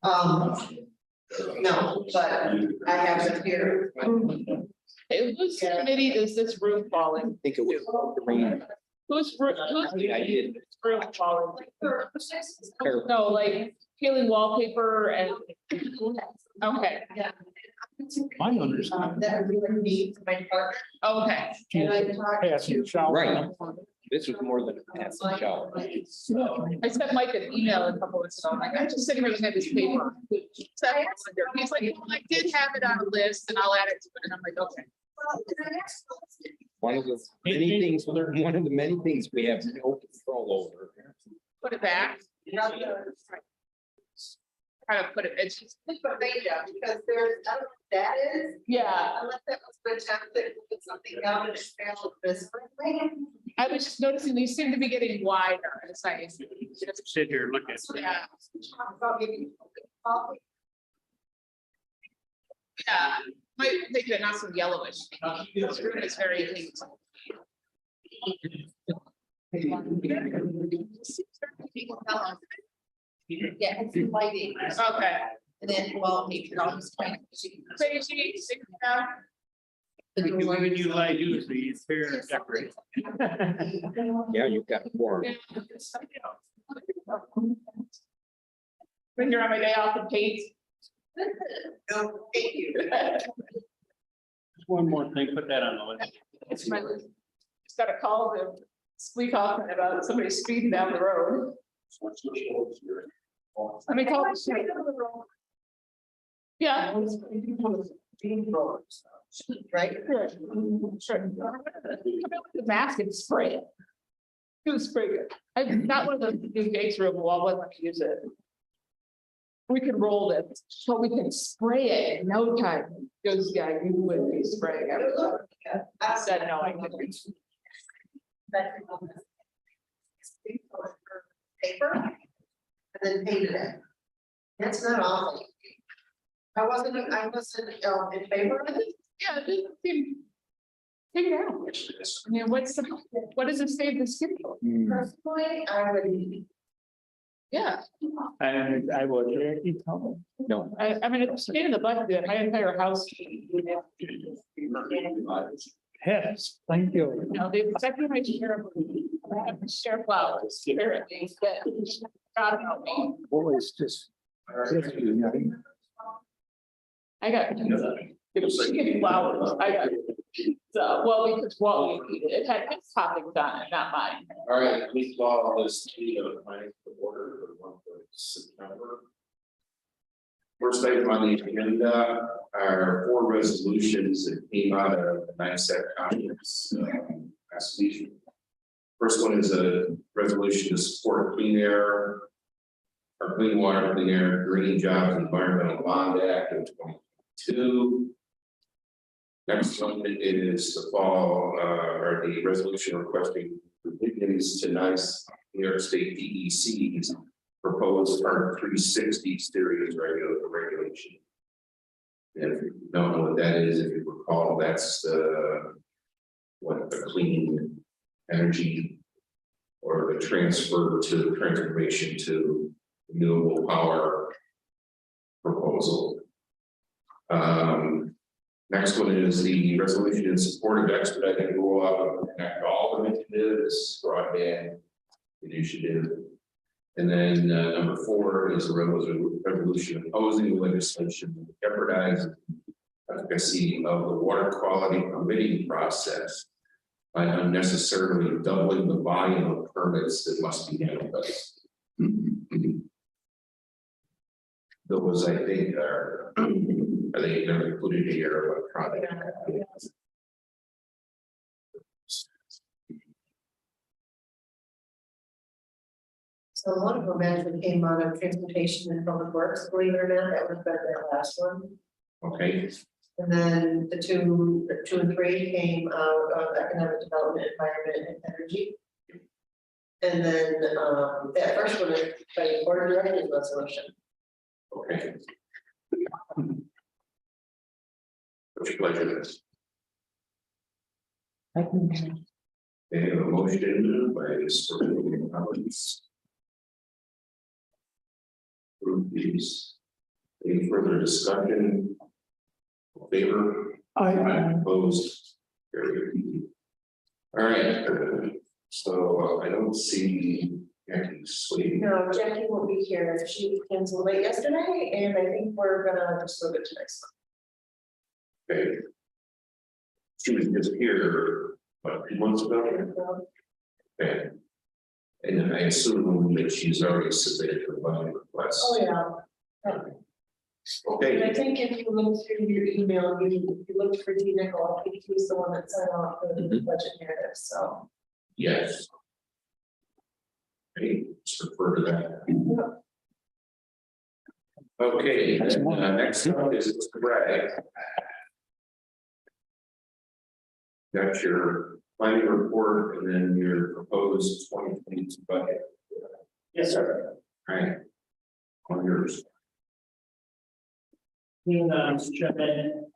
No, but I have it here. Hey, whose committee does this room fall in? I think it was green. Whose I did. room fall in? No, like peeling wallpaper and. Okay, My understanding. That I really need for my partner. okay. And I talked Passing to. shower. Right. This was more than a pass and shower. I sent Mike an email a couple weeks ago, I'm like, I'm just sitting here looking at this paper. So I wonder, he's like, well, I did have it on a list and I'll add it to it, and I'm like, okay. One of the many things, one of the many things we have no control over. Put it back. Try to put it, it's just, But they do, because there's, I don't know what that is, yeah, unless that was the attempt that put something down and expanded this way. I was just noticing these seem to be getting wider as I. Sit here, look at. Yeah, yeah, might think they're not so yellowish. This room is very neat. Yeah, it's lighting, Okay. and then, well, maybe I'll just kind of. Say she, yeah. When you like usually it's fair and decorate. Yeah, you've got a form. When you're on my day off to paint. No, thank you. One more thing, put that on the list. It's my, just got a call to squeak off about somebody speeding down the road. Let me call. Yeah. Right? Sure. Sure. Come in with the mask and spray it. Do spray it. I've got one of those new gates room wall, let me use it. We can roll it, so we can spray it in no time. Goes, yeah, you would be spraying everything. I said, no, I couldn't. Paper. And then painted it. That's not awful. I wasn't in favor of it. Yeah, it didn't seem. Take it out. I mean, what does it save the skin for? Personally, I would. Yeah, And I will. No. I mean, it's in the budget, my entire house. Yes, thank you. You know, the executive vice chair of share flowers, spirit, things that. God help me. Always just. I got. Chicken flowers, I got. So, well, because what we, it had his topics on it, not mine. All right, please follow this meeting of the planning order for 1 September. First item on the agenda are 4 resolutions that came out of the NICEAG conference last week. First one is a resolution to support clean air, or clean water, clean air, green jobs, environmental bond act of 2022. Next one is the or the resolution requesting revisions to New York State DEC's proposed Part 360 series regulation. And if you don't know what that is, if you recall, that's what the clean energy or the transformation to renewable power proposal. Next one is the resolution in support of expedited rollout of Connect All initiative, this broadband initiative. And then number 4 is a resolution opposing legislation that jeopardizes efficacy of the water quality permitting process by unnecessarily doubling the volume of permits that must be handled. Those, I think, are they're included here electronic. So one of them actually came out of transportation and public works, believe it or not, that was better than the last one. Okay, And then the two and three came out of economic development, environment and energy. And then that first one is by the board of directors resolution. okay. What's your pleasure? They have a motion by Mr. Rollins. Approve these Any further discussion? All in favor? Opposed? Carried. All right, so I don't see Jackie Sweet. No, Jackie won't be here. She canceled late yesterday, and I think we're gonna just move it to next Okay. She was just here, what, 2 months ago? month. Okay. And I assume that she's already submitted her budget request. Oh, yeah. And Okay, I think if you look through your email, you looked for D Nickel, I think he's the one that signed off the Mhm. budget narrative, so. yes. Okay, let's refer to that. Okay, That's then, one. next up is Mr. Bragg. Got your planning report and then your proposed 2022 budget. Yes, sir. All right. On yours. Mr. Chairman,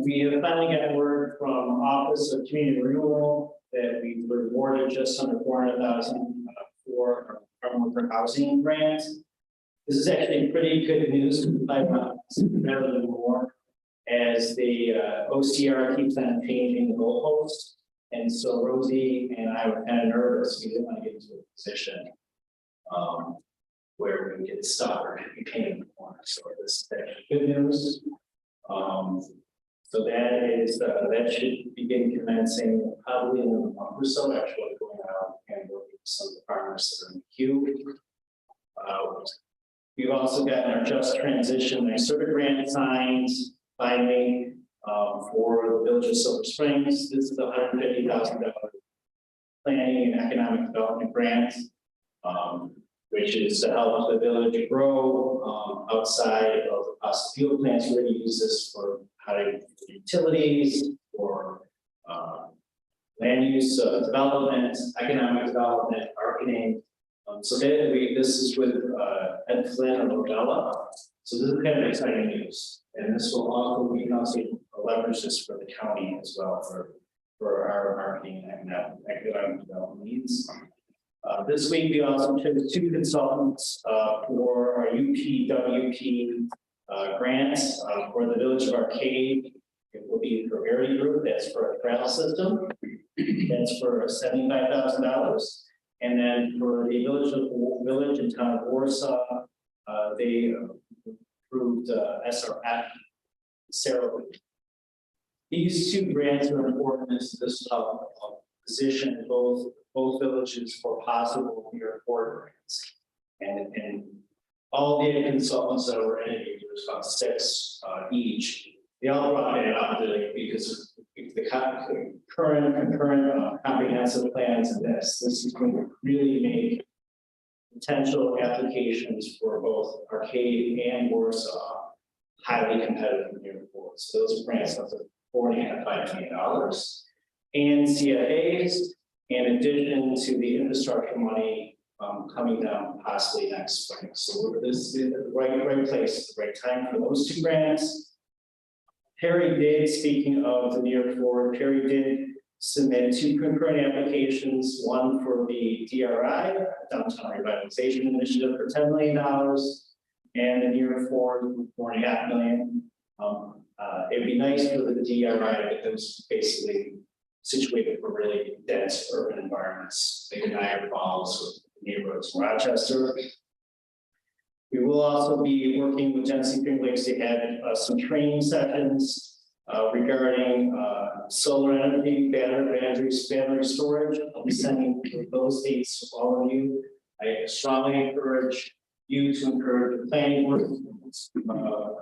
we have finally gotten word from Office of Community Renewal that we were awarded just under 400,000 for our worker housing grant. This is actually pretty good news, better than more, as the OCR keeps on changing the goalposts. And so Rosie and I were kind of nervous, we didn't want to get into a position where we get stuck or be paying more. So this is actually good news. So that is, that should begin commencing probably in a month or so, actually going out and working with some of the farmers that are in the queue. We've also gotten our Just Transition NYSERDA grant signed by me for the Village of Silver Springs. This is a $150,000 planning and economic development grant, which is to help the village grow outside of the fossil fuel plants. We're going to use this for utilities, for land use development, economic development, marketing. So that this is with Ed Flynn of Rodella. So this is kind of exciting news, and this will also, we can also leverage this for the county as well for our marketing and economic development needs. This week, we also took 2 consultants for our UPWP grants for the Village of Arcade. It will be for Area Group, that's for a trail system. That's for $75,000. And then for the Village and Town of Warsaw, they approved SRF, Sarah. These 2 grants are important as this position both villages for possible near-port grants. And all the consultants that were in it, there's about 6 each. They all brought it up because the current concurrent comprehensive plans and this is going to really make potential applications for both Arcade and Warsaw highly competitive near ports. So those grants up to $4.5 million and CFAs, in addition to the infrastructure money coming down possibly next spring. So this is the right place, the right time for those 2 grants. Perry did, speaking of the near forward, Perry did submit 2 concurrent applications, one for the DRI, Downtown Revitalization Initiative, for $10 million, and the near forward for $4.5 million. It'd be nice for the DRI to get those basically situated for really dense urban environments, like Niagara Falls, neighborhoods in Rochester. We will also be working with Genesee Finger Lakes to add some training sessions regarding solar energy, battery storage. I'll be sending those dates to all of you. I strongly encourage you to encourage the planning board,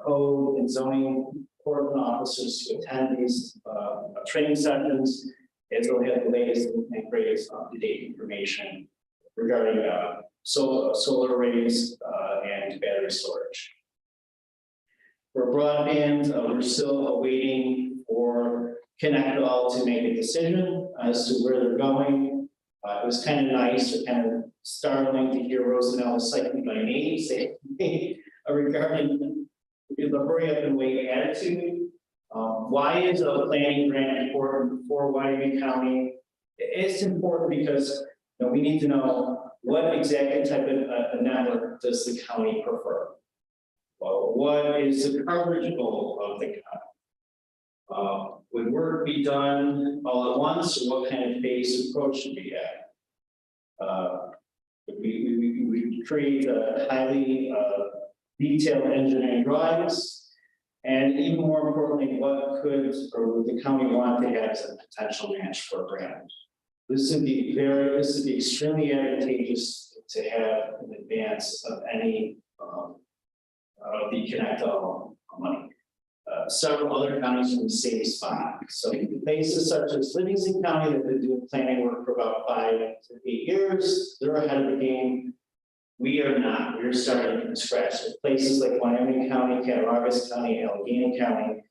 code and zoning enforcement officers to attend these training sessions, as they'll have the latest and greatest up-to-date information regarding solar arrays and battery storage. For broadband, we're still awaiting for Connect All to make a decision as to where they're going. It was kind of nice or kind of startling to hear Rosanella cite me by name, say regarding the hurry up and wait attitude. Why is a planning grant important for Wyoming County? It's important because we need to know what exactly type of network does the county prefer. Well, what is the coverage goal of the county? Would work be done all at once, or what kind of phased approach should we have? We create a highly detailed engineering drawings. And even more importantly, what could or would the county want to have as a potential match for a grant? This would be extremely advantageous to have in advance of any of the Connect All money. Several other counties in the same spot. So places such as Livingston County that have been doing planning work for about 5 to 8 years, they're ahead of the game. We are not. We're starting from scratch. So places like Wyoming County, Cattaraugus County, Allegheny County,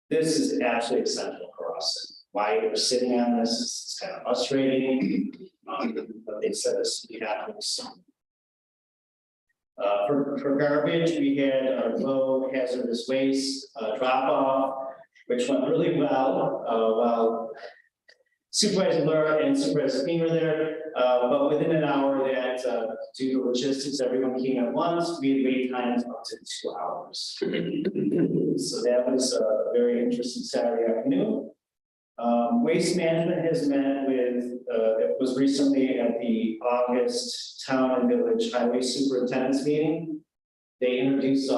this is absolutely essential for us. Why we're sitting on this is kind of frustrating, but they said this to be happening soon. For garbage, we had our low hazardous waste drop off, which went really well while Supervisor Laura and Supervisor King were there. But within an hour that due to logistics, everyone came at once, we had wait times up to 2 hours. So that was a very interesting Saturday afternoon. Waste management has met with, it was recently at the August Town and Village Highway Superintendent's meeting. They introduced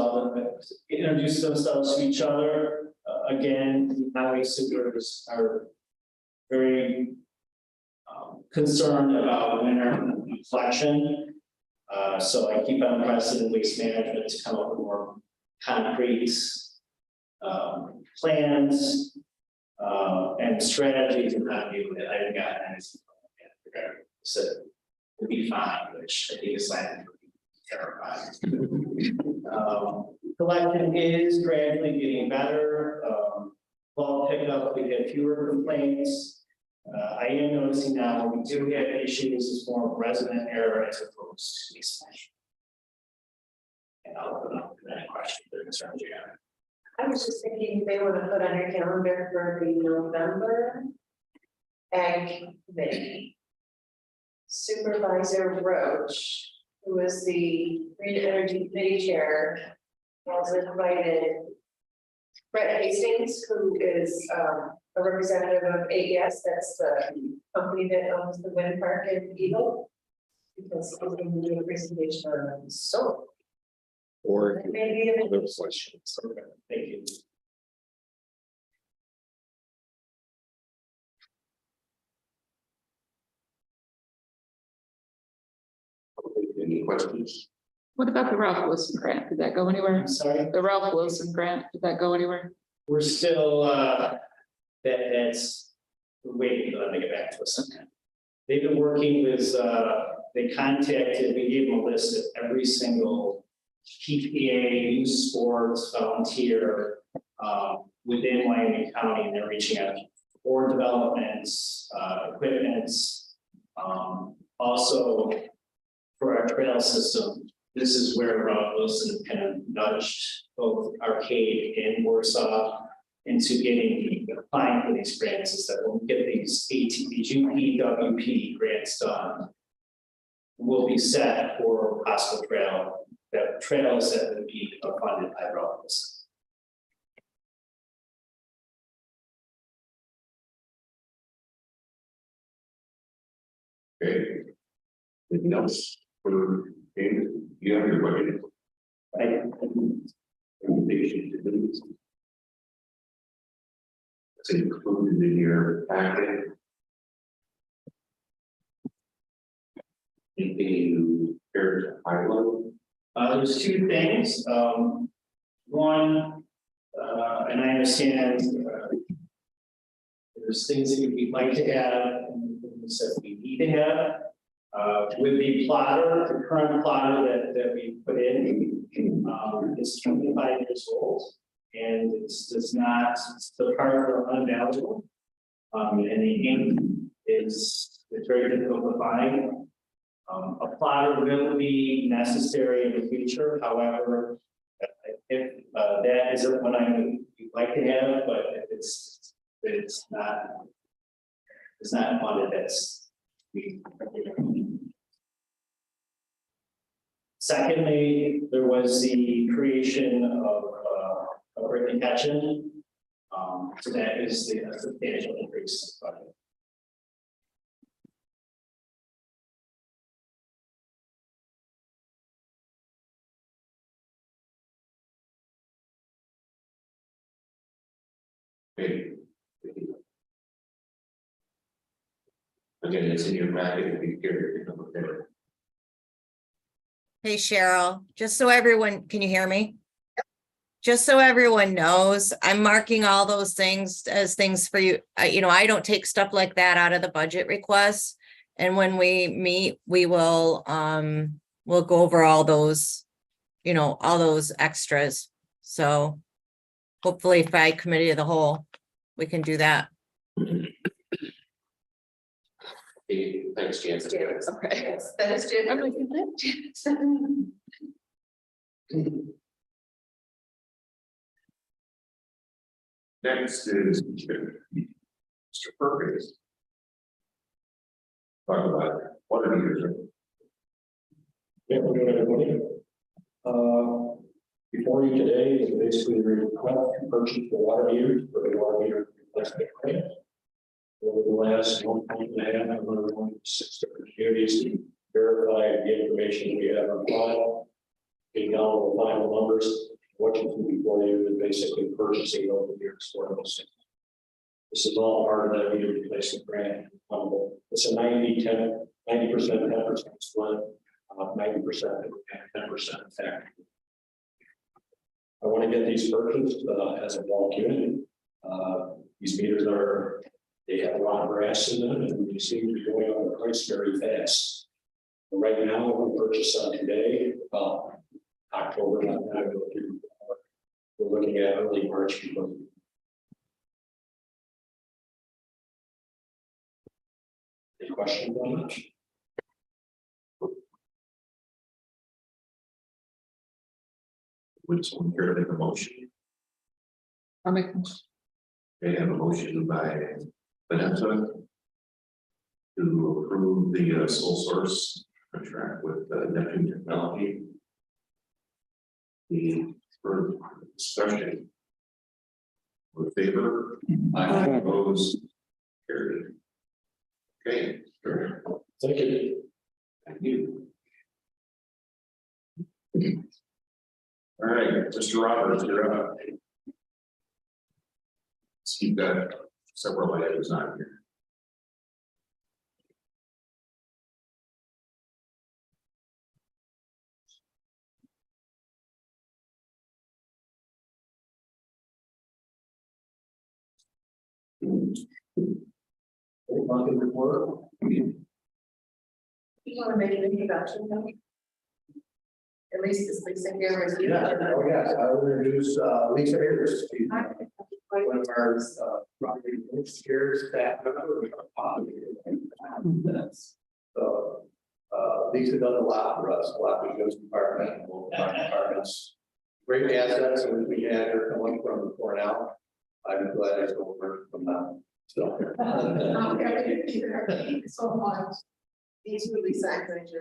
themselves to each other. Again, the highway supers are very concerned about winter collection. So I keep on pressing waste management to come up with more concrete plans and strategies and how to do it. I haven't gotten anything yet. So it'll be fine, which I think is scientifically terrifying. Collection is gradually getting better. Bulk pickup, we had fewer complaints. I am noticing now when we do have issues, it's more of resident error as opposed to waste management. And I'll open up to that question, the concerns you have. I was just thinking they want to put on your calendar for the November Ag Committee. Supervisor Roach, who is the Green Energy Committee Chair, has invited Brett Hastings, who is a representative of AES, that's the company that owns the wind park in Eagle. Because he's going to do a presentation on solar. Or Maybe a other questions. Thank you. Any questions? What about the Ralph Wilson grant? Did that go anywhere? I'm sorry. The Ralph Wilson grant, did that go anywhere? We're still, that's, we're waiting for them to get back to us. They've been working with, they contacted, we gave them a list of every single PPA, youth sports, volunteer, within Wyoming County, and they're reaching out for developments, equipments, also for our trail system. This is where Ralph Wilson kind of nudged both Arcade and Warsaw into getting applying for these grants, is that when we get these UPWP grants done, we'll be set for possible trails that would be funded by Ralph Wilson. Okay. Anything else for David? You have your budget. Recommendation to do. It's included in your packet. Anything you care to highlight? There's 2 things. One, and I understand there's things that we'd like to have and things that we need to have. With the plotter, the current plotter that we put in, is 25 years old, and the parts are unavailable. And the ink it's very difficult to find. A plotter will be necessary in the future, however, if that isn't what I would like to have, but if it's not funded, that's we. Secondly, there was the creation of a Brittany Ketchen. So that is the substantial increase. in budget. Again, it's in your packet, if you care, you can look at it. Hey Cheryl, just so everyone, can you hear me? Just so everyone knows, I'm marking all those things as things for you. I don't take stuff like that out of the budget requests. And when we meet, we will, we'll go over all those, all those extras. So hopefully by committee of the whole, we can do that. Hey, thanks, Jansen. Janice, okay, that is Janice. I'm like, is that Janice? Next is Mr. Perkins. Talk about water meters. Yeah, we're doing everybody. Before you today is basically the request to purchase the water meters for the water meter replacement grant. Over the last 1.5, I'm going to 6 different communities to verify the information we have on file. Getting down to the final numbers, what you can before you is basically purchasing over meters for those. This is all part of that meter replacement grant. It's a 90%, 10% split. 90% and 10% tax. I want to get these purchased as a bulk unit. These meters they have a lot of grass in them and they seem to be going on the price very fast. But right now, we purchase on today, October, we're looking at early March. Any questions on that? Would someone care to make a motion? I'll make, They have a motion by Vanessa to approve the sole source contract with Neptune Technology. The further discussion. In favor? Aye. Opposed? Carried. Okay, sure. Thank you. Thank you. All right, Mr. Roberts, you're up. So you've got several items on here. Monthly report. You want to make an introduction, though? At least it's Lisa here with you. Yeah, oh yes, I will introduce Lisa Ayers, she's one of our property engineers, staff member. So Lisa does a lot for us, a lot for those departments. Great assets, and we had her coming from Cornell. I'm glad I told her from now. So. Thank you so much. These really signs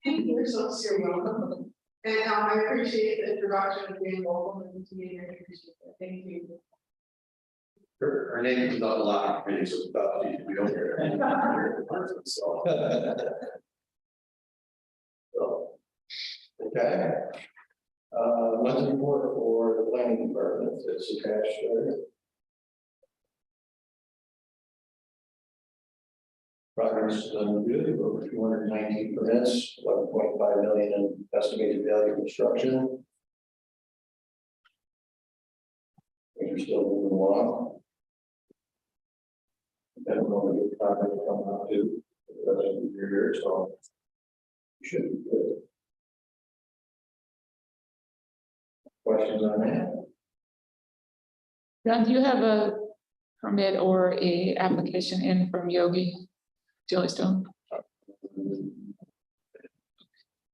you're so welcome. And I appreciate the introduction of being local and community. I appreciate it. Thank you. Her name comes up a lot, really, so stuff we don't hear. So. So, okay. Monthly report for the planning department is attached there. Progress is done good, over 219 permits, 11.5 million in estimated value of construction. We're still moving along. Then we'll get the project coming up too, here, so we should be good. Questions on that? John, do you have a permit or a application in from Yogi Jellystone?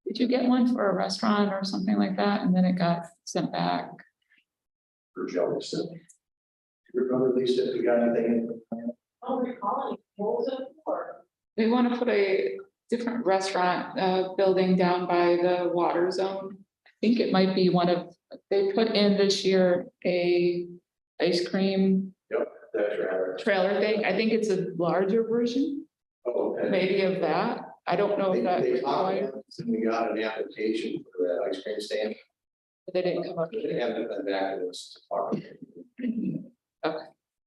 Did you get one for a restaurant or something like that, and then it got sent back? For Jellystone. Do you remember, Lisa, if we got anything in? Oh, recalling, what was it for? We want to put a different restaurant building down by the water zone. I think it might be one of, they put in this year a ice cream That's right. trailer thing. I think it's a larger version, Oh, okay. maybe of that. I don't know if that They required, we got an application for that ice cream stand. they didn't come up with They it. haven't been back to us to talk. Okay,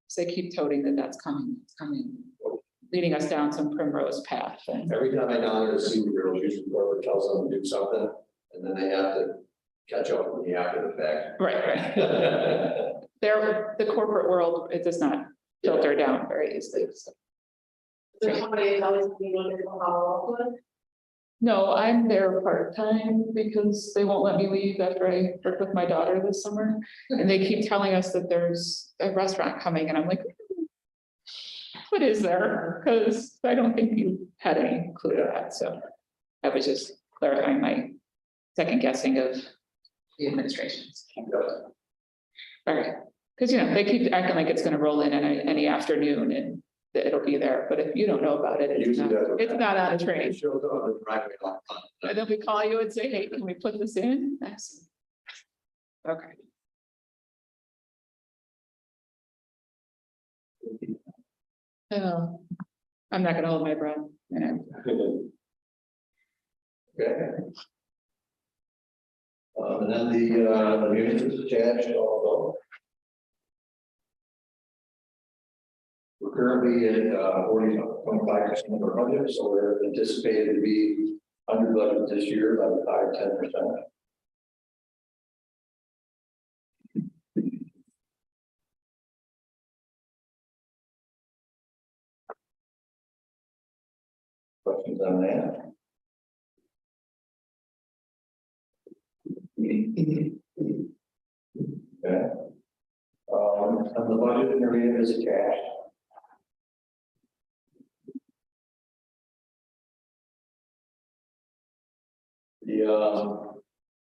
so they keep toting that that's coming, it's coming, leading us down some primrose path and. Every time I down there to see the girls, usually whoever tells them to do something, and then they have to catch up with me after the fact. Right. There, the corporate world, it does not filter down very easily. So. There's somebody else you want to follow up with? No, I'm there part-time because they won't let me leave after I work with my daughter this summer. And they keep telling us that there's a restaurant coming and I'm like, what is there? Because I don't think you had any clue to that. So I was just clarifying my second guessing of the administrations. All right, because they keep acting like it's gonna roll in any afternoon and that it'll be there, but if you don't know about it, it's not on a train. It shows up on the driveway a lot. And then we call you and say, hey, can we put this in? Excellent. Okay. Oh, I'm not gonna hold my breath. Okay. And then the unit is attached also. We're currently at 40.5% of our budget, so we're anticipated to be under budget this year by 5-10%. Questions on that? Okay. And the budget in area is attached.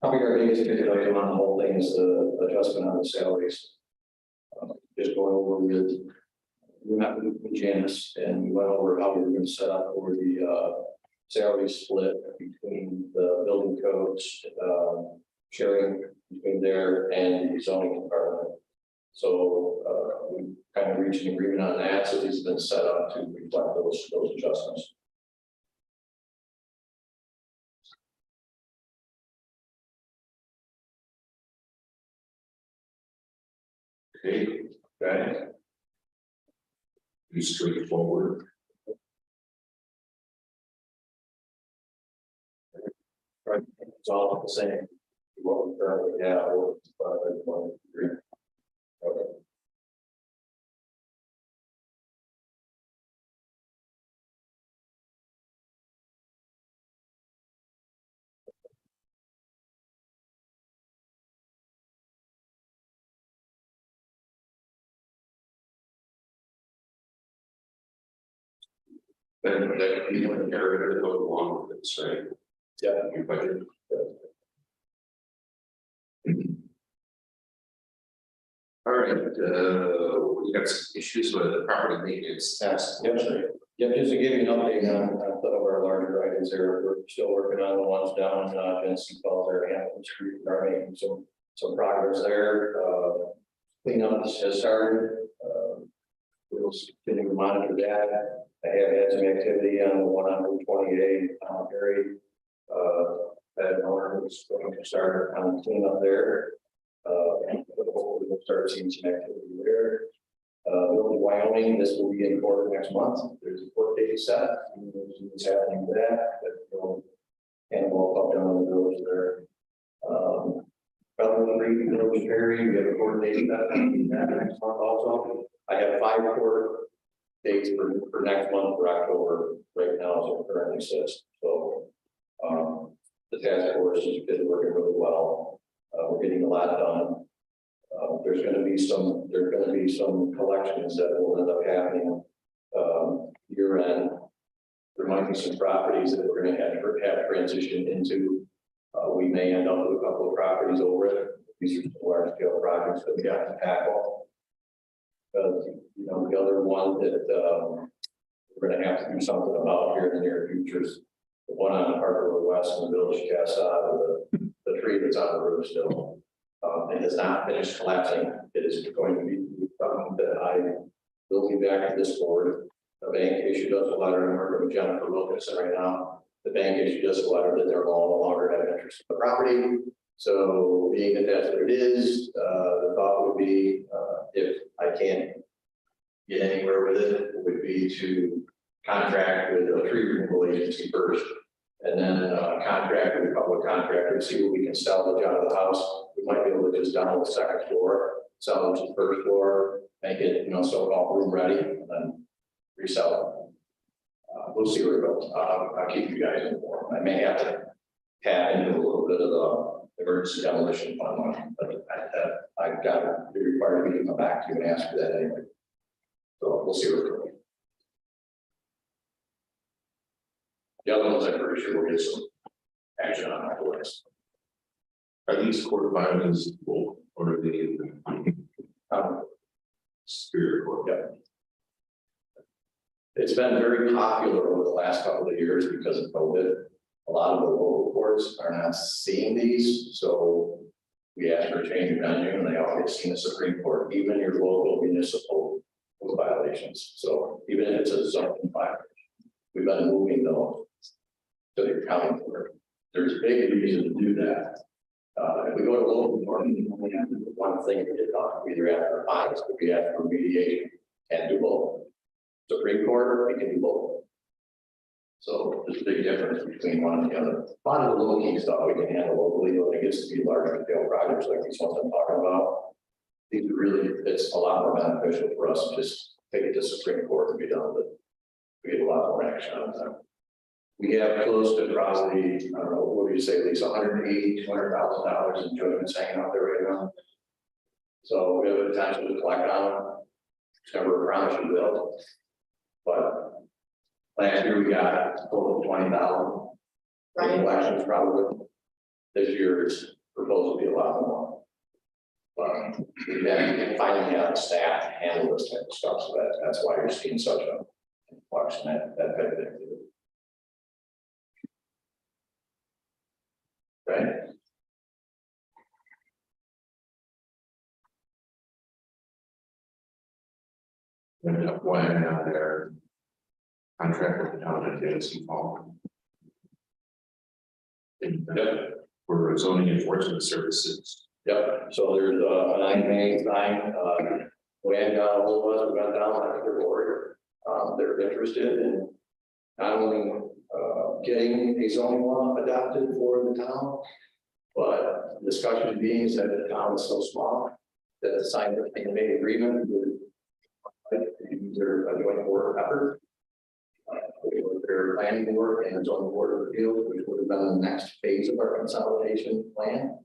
Probably our biggest ticket item on the whole thing is the adjustment on the salaries. Just going over with, we met with Janice and we went over how we were going to set up for the salary split between the building codes, sharing between there and the zoning department. So we kind of reached an agreement on that, so these have been set up to reflect those adjustments. Okay, Okay. be straightforward. Right, it's all the same. What we currently have, or agree. Okay. Then that could be one area that goes along with this, right? Yeah. Your budget. All right, we got some issues with the property maintenance tax. Yep, sir. Yep, just to give you an update on some of our larger items there, we're still working on the ones down Genesee Falls area, Hampton Street, are making some progress there. Cleanup has started. We will continue to monitor that. I have had some activity on the one on Route 28, Perry. That owner was going to start on cleanup there. And hopefully we'll start seeing some activity there. Village Wyoming, this will be in court next month. There's a court date set. And we'll see what's happening with that. But we'll handle up down in the village there. Belleville Creek, Village Perry, we have a court date that next month also. I have 5 court dates for next month for October right now as it currently sits. So the task force has been working really well. We're getting a lot done. There's going to be some collections that will end up happening year end. There might be some properties that we're going to have transitioned into. We may end up with a couple of properties over it. These are some large scale projects that we got to tackle. The other one that we're going to have to do something about here in the near future is The one on Harbor Road West in the village of Casa, the tree that's on the roof still. It has not finished collapsing. It is going to be something that I will be back to this board. The bank issued us a letter, and I'm working with Jennifer Wilkinson right now. The bank issued us a letter that they're no longer have interest in the property. So being that that's what it is, the thought would be, if I can't get anywhere with it, would be to contract with a tree removal agency first. And then contract with a couple of contractors, see what we can salvage out of the house. We might be able to just down the second floor, salvage the first floor, make it, so-called room ready, and then resell it. We'll see where it goes. I'll keep you guys informed. I may have to tap into a little bit of the emergency demolition fund money, but I've got to be required to come back to you and ask for that anyway. So we'll see where it goes. The other ones, I'm pretty sure we'll get some action on that list. Are these quarterfined as well, or are they Superior Court? Yeah. It's been very popular over the last couple of years because of COVID. A lot of the local courts are not seeing these, so we asked for a change of venue, and they all get seen the Supreme Court, even your local municipal violations. So even if it's a zoning violation, we've been moving those to the county court. There's big reason to do that. If we go to local court, we only have to do one thing to get done. We either have to fines, or we have to remediation, and do both. Supreme Court, we can do both. So there's a big difference between one and the other. A lot of the low key stuff we can handle locally, when it gets to be larger scale projects like these ones I'm talking about. These really, it's a lot more beneficial for us to just take it to Supreme Court and be done with it. We get a lot more action on that. We have close to probably, I don't know, what would you say, at least $180,000-$200,000 in judgments hanging out there right now. So we have the potential to collect on them. It's never a promise you will. But last year we got a total of 20,000. Right. Elections probably. This year's proposal will be a lot more. But we've been finding out staff to handle this type of stuff, so that's why you're seeing such a influx in that type of activity. Right? And when their contract with the town of Genesee Fall. For zoning enforcement services. Yep, so there's an IMA sign, we hadn't got a hold of us, we got down, I think they're worried. They're interested in not only getting a zoning law adopted for the town, but discussion being is that the town is so small that the sign that they made agreement with their joint board effort. Their planning board and zoning board of appeals, which would have been the next phase of our consolidation plan.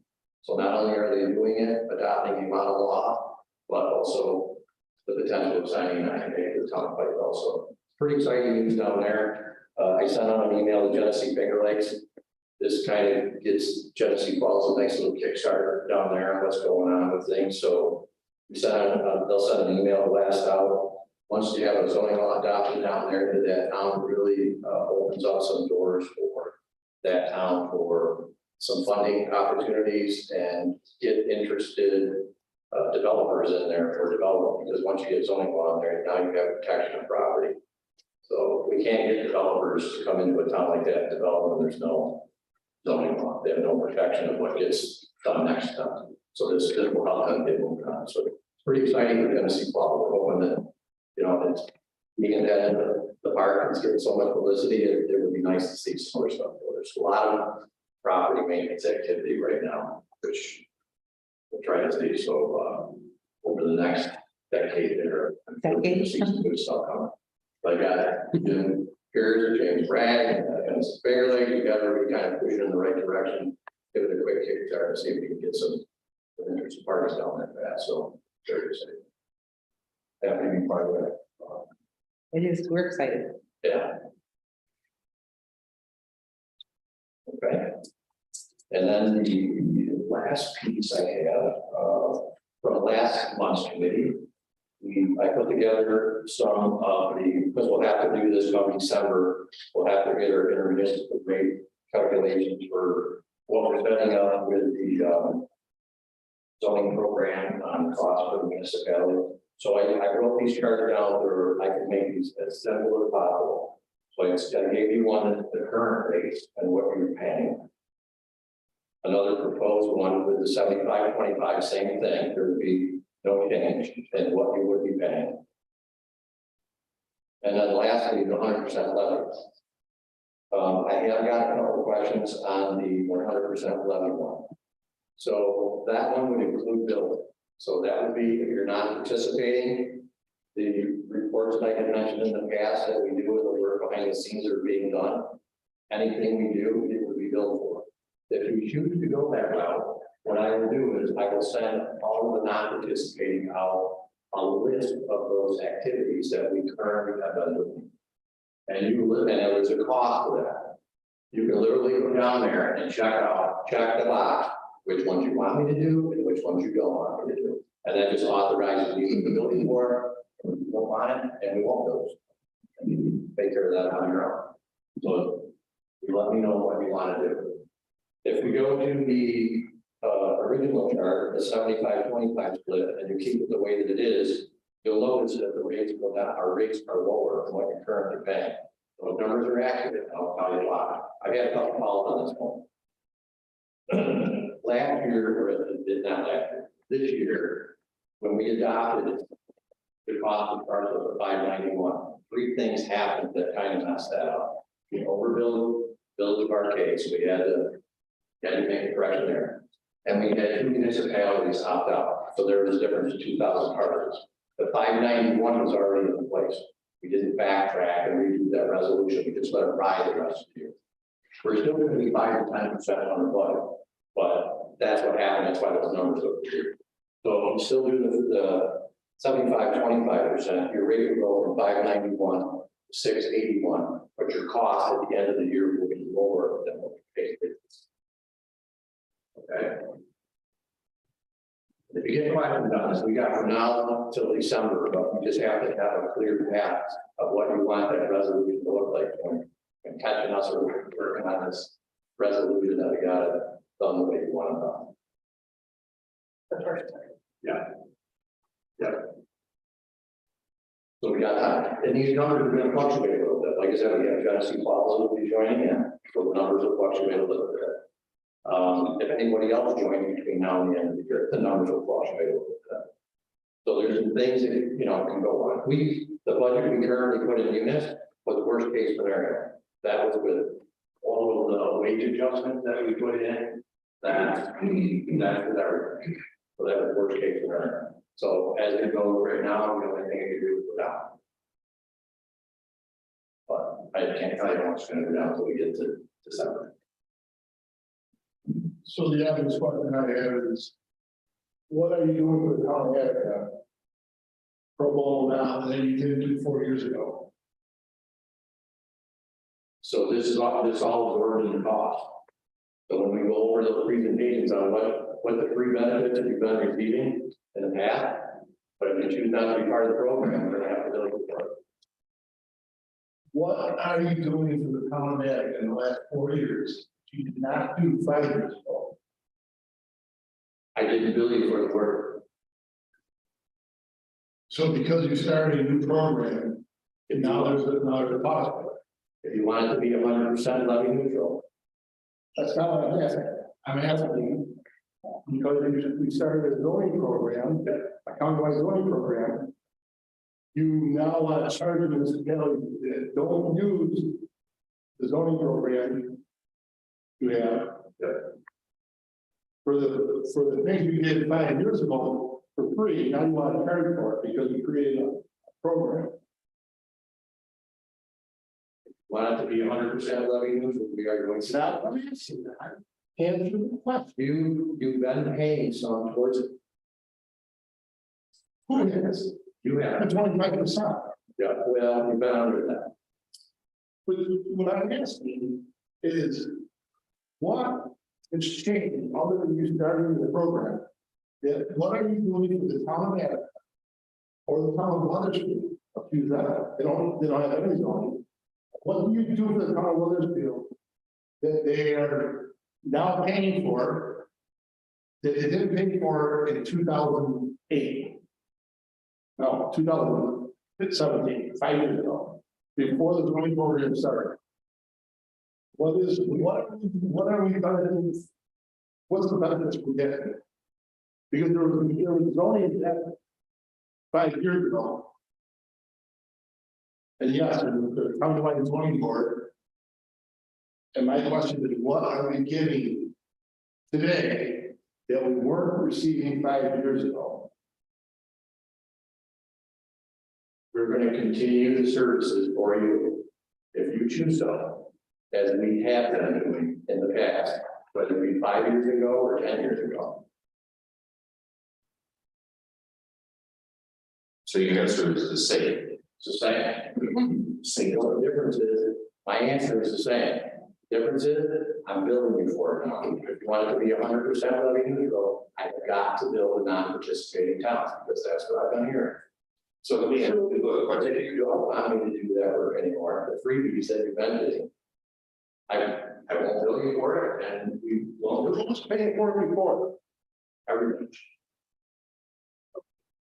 So not only are they doing it, adopting a model law, but also the potential of signing an IMA to the town pipe also. Pretty exciting news down there. I sent out an email to Genesee Finger Lakes. This kind of gives Genesee Falls a nice little kickstart down there on what's going on with things. So we sent out, they'll send an email blast out. Once you have a zoning law adopted down there, that town really opens up some doors for that town for some funding opportunities and get interested developers in there for development, because once you get zoning law in there, now you have protection of property. So we can't get developers to come into a town like that and develop when there's no zoning law. They have no protection of what gets done next time. So this will help them get moving on. So it's pretty exciting. We're going to see We're hoping that, it's being that in the park and it's getting so much publicity. It would be nice to see some more stuff. There's a lot of property maintenance activity right now, which we'll try to see. So over the next decade there, we'll see some good stuff coming. Like Jim Pierce, James Bragg, and Finger Lakes, we got to kind of push it in the right direction. Give it a quick kickstart and see if we can get some interesting parties down that fast. So very excited. Happy to be part of that. It is, we're excited. Yeah. Okay. And then the last piece I have from last month's committee I put together some of the, because we'll have to do this come December, we'll have to get our intermunicipal rate calculations for what we're spending on with the zoning program on cost for the municipality. So I wrote these charts down where I can make these as simple as possible. So I gave you one at the current rates and what you're paying. Another proposed one with the 75-25, same thing, there would be no change in what you would be paying. And then lastly, the 100% levy. I have got a couple of questions on the 100% levy one. So that one would include building. So that would be if you're not participating, the reports that I had mentioned in the past that we do with the work behind the scenes are being done. Anything we do, it will be billed for. If you choose to go that route, what I will do is I will send all of the non-participating out a list of those activities that we currently have been doing. And there was a cost for that. You can literally go down there and check the box, which ones you want me to do and which ones you don't want me to do. And that just authorizes you the building for, we won't want it and we won't build it. And you take care of that on your own. So you let me know what you want to do. If we go to the original chart, the 75-25 split, and you keep it the way that it is, you'll notice that the rates go down, our rates are lower than what you're currently paying. Those numbers are accurate, I'll tell you why. I've had a couple calls on this one. Last year, or not last year, this year, when we adopted the cost of parcels of 591, three things happened that kind of messed that up. We overbilled Village of Arcade, so we had to make a correction there. And we had 2 municipalities opt out, so there was a difference of 2,000 parcels. The 591 was already in place. We didn't backtrack and redo that resolution, we just let it ride the rest of the year. We're still going to be 5 to 10% on the budget, but that's what happened, that's why those numbers look weird. So if you still do the 75-25%, your rate will go from 591 to 681, but your cost at the end of the year will be lower than what you paid. Okay. If you get questions on this, we got from now till December, but we just have to have a clear path of what you want that resolution to look like. And catching us or working on this resolution that we got it done the way you want it done. The first time. Yeah. Yeah. So we got that. And these numbers are going to fluctuate a little bit. Like I said, we have Genesee Falls will be joining in, so the numbers will fluctuate a little bit. If anybody else joins between now and the end of the year, the numbers will fluctuate a little bit. So there's some things that, you know, can go on. The budget we currently put in units was the worst case scenario. That was with all of the wage adjustments that we put in. That's with everything. So that was worst case scenario. So as it goes right now, the only thing I can do is go down. But I can't tell you how much it's going to go down until we get to December. So the obvious question I have is, what are you doing with Colorado? Pro bono now than you did do 4 years ago? So this all absorbed in the cost. So when we go over those presentations on what the free benefits that you've been receiving in the past, but if you choose not to be part of the program, we're gonna have to bill you for it. What are you doing for the Colorado in the last 4 years? You did not do 5 years ago. I didn't bill you for the work. So because you started a new program, and now there's a cost. If you want it to be 100% levy neutral, That's not what I'm asking. I'm asking because we started a zoning program, a countywide zoning program. You now want to charge the municipalities that don't use the zoning program you have. For the things you did 5 years ago for free, now you want to charge for it because you created a program. want it to be 100% levy neutral, we are going to. Now, let me ask you that. Answer the question. You've been paying some towards it. Who is? You have. 25%. Yeah, well, you've been under that. But what I'm asking is, what is changing other than you starting the program? Yeah, what are you doing for the town of Madison or the town of Weathersfield, accuse that, they don't have any zoning. What do you do for the town of Weathersfield? That they are now paying for, that they didn't pay for in 2008. No, 2017, 5 years ago, before the zoning program started. What are we gonna do? What's the benefits we're getting? Because there was zoning that 5 years ago. And yes, the countywide zoning board. And my question is, what are we giving today that we weren't receiving 5 years ago? We're gonna continue the services for you, if you choose so, as we have been doing in the past, whether it be 5 years ago or 10 years ago. So you guys are the same. It's the same. Single difference is, my answer is the same. Difference is, I'm billing you for it now. If you want it to be 100% levy neutral, I've got to build a non-participating town, because that's what I've done here. So let me ask you a But question. if you don't want me to do that work anymore, the freebies that you've been getting, I won't bill you for it, and we won't do it. Who's paying for it before? Everything.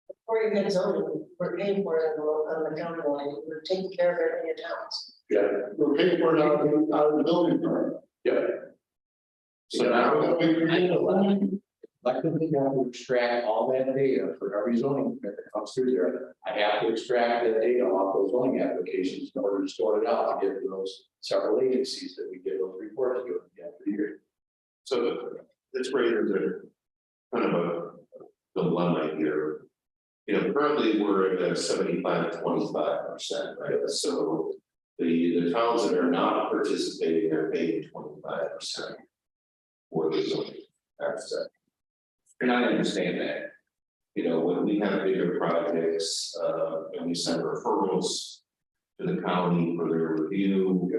Before you get zoning, we're paying for it on the county line, we're taking care of it in your towns. Yeah, We're paying for it out of the building permit. yeah. So now, Collectively, you have to extract all that data for every zoning permit that comes through there. I have to extract that data off those zoning applications in order to sort it out, to give to those several agencies that we give those reports to at the end of the year. so this raises a kind of a dilemma here. You know, currently we're at a 75-25%, right? So the towns that are not participating are paying 25% for the zoning aspect. And I understand that, you know, when we have bigger projects, and we send referrals to the county for their review,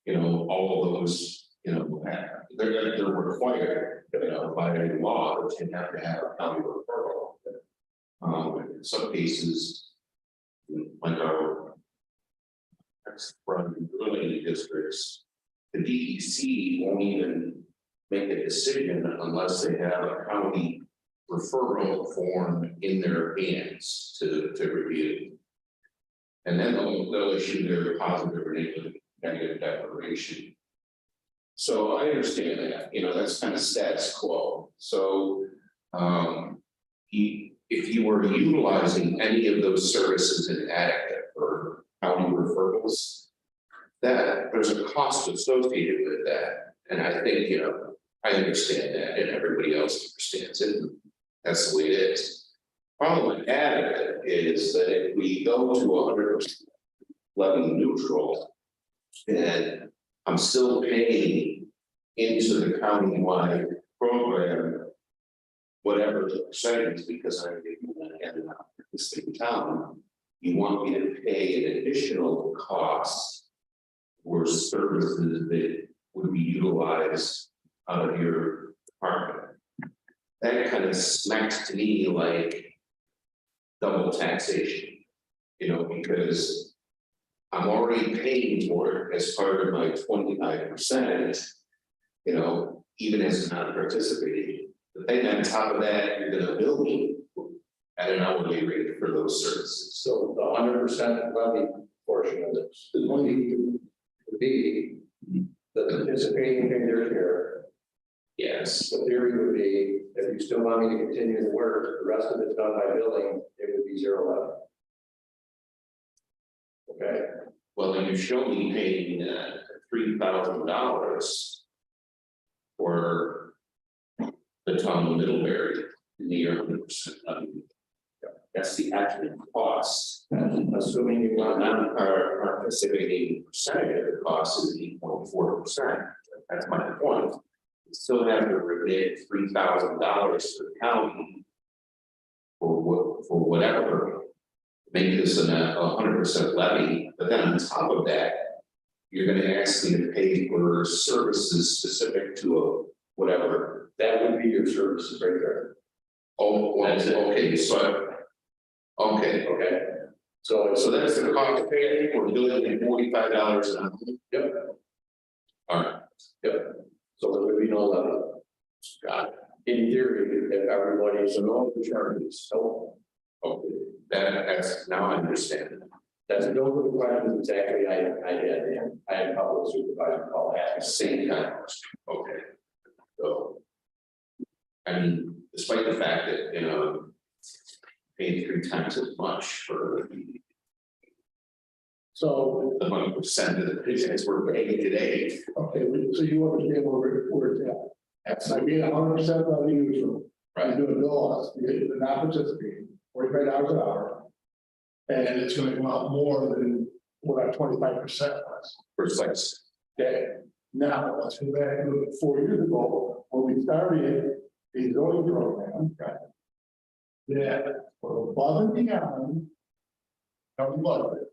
you know, all of those, you know, they're required, you know, by law, that you have to have a county referral. In some cases, like our from ruling districts, the DEC won't even make a decision unless they have a county referral form in their hands to review. And then they'll issue their positive or negative declaration. So I understand that, you know, that's kind of status quo. So if you were utilizing any of those services in Attica for county referrals, that there's a cost associated with that. And I think, you know, I understand that, and everybody else understands it. That's the way it is. Problem with Attica is that if we go to 100% levy neutral, then I'm still paying into the county-wide program whatever the percentage, because I'm giving an existing town. You want me to pay an additional cost for services that would be utilized out of your department. That kind of smacks to me like double taxation, you know, because I'm already paying for it as part of my 25%, you know, even as not participating. The thing on top of that, you're gonna bill me at an hourly rate for those services. So the 100% levy portion of this would be the participating figure here. Yes, The theory would be, if you still want me to continue the work, the rest of it's done by billing, it would be 0 levy. Okay, well, then you show me paying $3,000 for the town of Middlebury near 100% levy. That's the actual cost. assuming you want Not our participating percentage of the cost is 8.4%. That's my point. You still have to remit $3,000 to the county for whatever. Make this a 100% levy, but then on top of that, you're gonna ask me to pay for services specific to a whatever. that would be your services right there. Oh, well, okay, so Okay, okay? So so that's the cost of paying for building $45 an hour. Yep, All right, yep, so there would be no levy. got it. In theory, if everybody's an own charges, so Okay, that's, now I understand. that's no good question, exactly, I had a couple of supervisors call that. Same kind of question. Okay. So. I mean, despite the fact that, you know, paying 3 times as much for So, the 1% of the business we're paying today. okay, so you understand where it's at. So I get 100% of the usual. Right. You do a bill us, you get the not participating, $45 an hour. And it's gonna come out more than what our 25% was. Precise. Okay, now, let's go back and look at 4 years ago, when we started the zoning program. That were above and beyond. Our budget.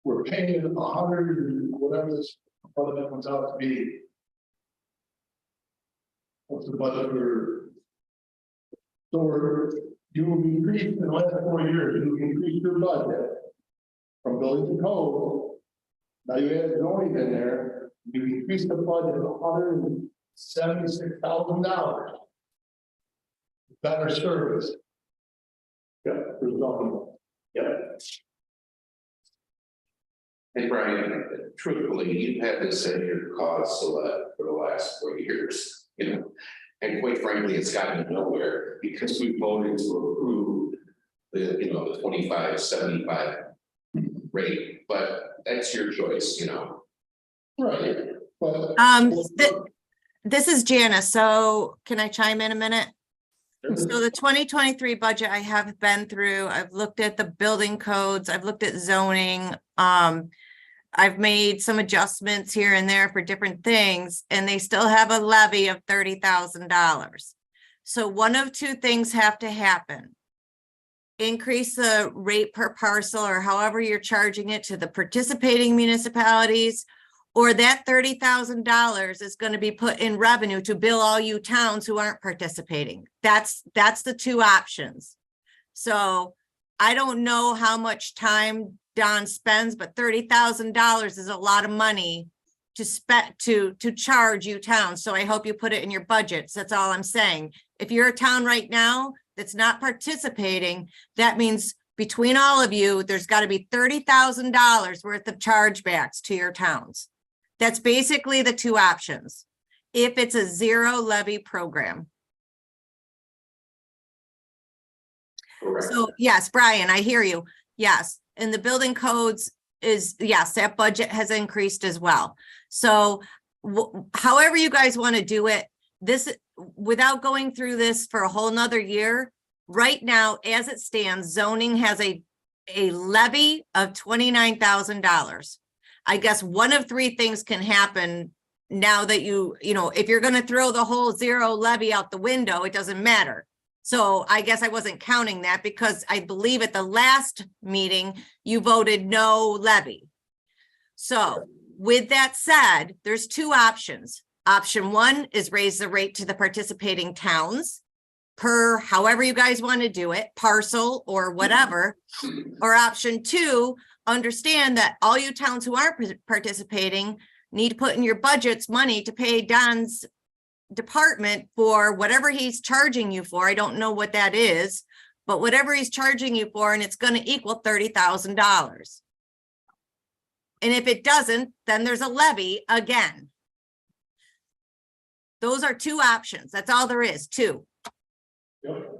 We're paying 100 and whatever this budget comes out to be. What's the budget for? So you will increase in the last 4 years, you will increase your budget. From building to code. Now you add zoning in there, you increase the budget of $176,000. Better service. Yeah, for zoning. Yeah, Hey, Brian, truthfully, you've had this in your cause select for the last 4 years, you know. And quite frankly, it's gotten nowhere because we voted to approve the, you know, the 25/75 rate, but that's your choice, you know. Right, but. This is Janice. So can I chime in a minute? So the 2023 budget I have been through, I've looked at the building codes, I've looked at zoning. I've made some adjustments here and there for different things, and they still have a levy of $30,000. So one of two things have to happen. Increase the rate per parcel or however you're charging it to the participating municipalities, or that $30,000 is going to be put in revenue to bill all you towns who aren't participating. That's the two options. So I don't know how much time Don spends, but $30,000 is a lot of money to charge you towns. So I hope you put it in your budgets. That's all I'm saying. If you're a town right now that's not participating, that means between all of you, there's got to be $30,000 worth of chargebacks to your towns. That's basically the two options. If it's a zero levy program. Correct. So yes, Brian, I hear you. Yes. And the building codes is, yes, that budget has increased as well. So however you guys want to do it, this, without going through this for a whole nother year, right now, as it stands, zoning has a levy of $29,000. I guess one of three things can happen now that you know, if you're going to throw the whole zero levy out the window, it doesn't matter. So I guess I wasn't counting that because I believe at the last meeting, you voted no levy. So with that said, there's two options. Option one is raise the rate to the participating towns per however you guys want to do it, parcel or whatever. Or option two, understand that all you towns who aren't participating need to put in your budgets money to pay Don's department for whatever he's charging you for. I don't know what that is, but whatever he's charging you for, and it's going to equal $30,000. And if it doesn't, then there's a levy again. Those are two options. That's all there is, two. Yep.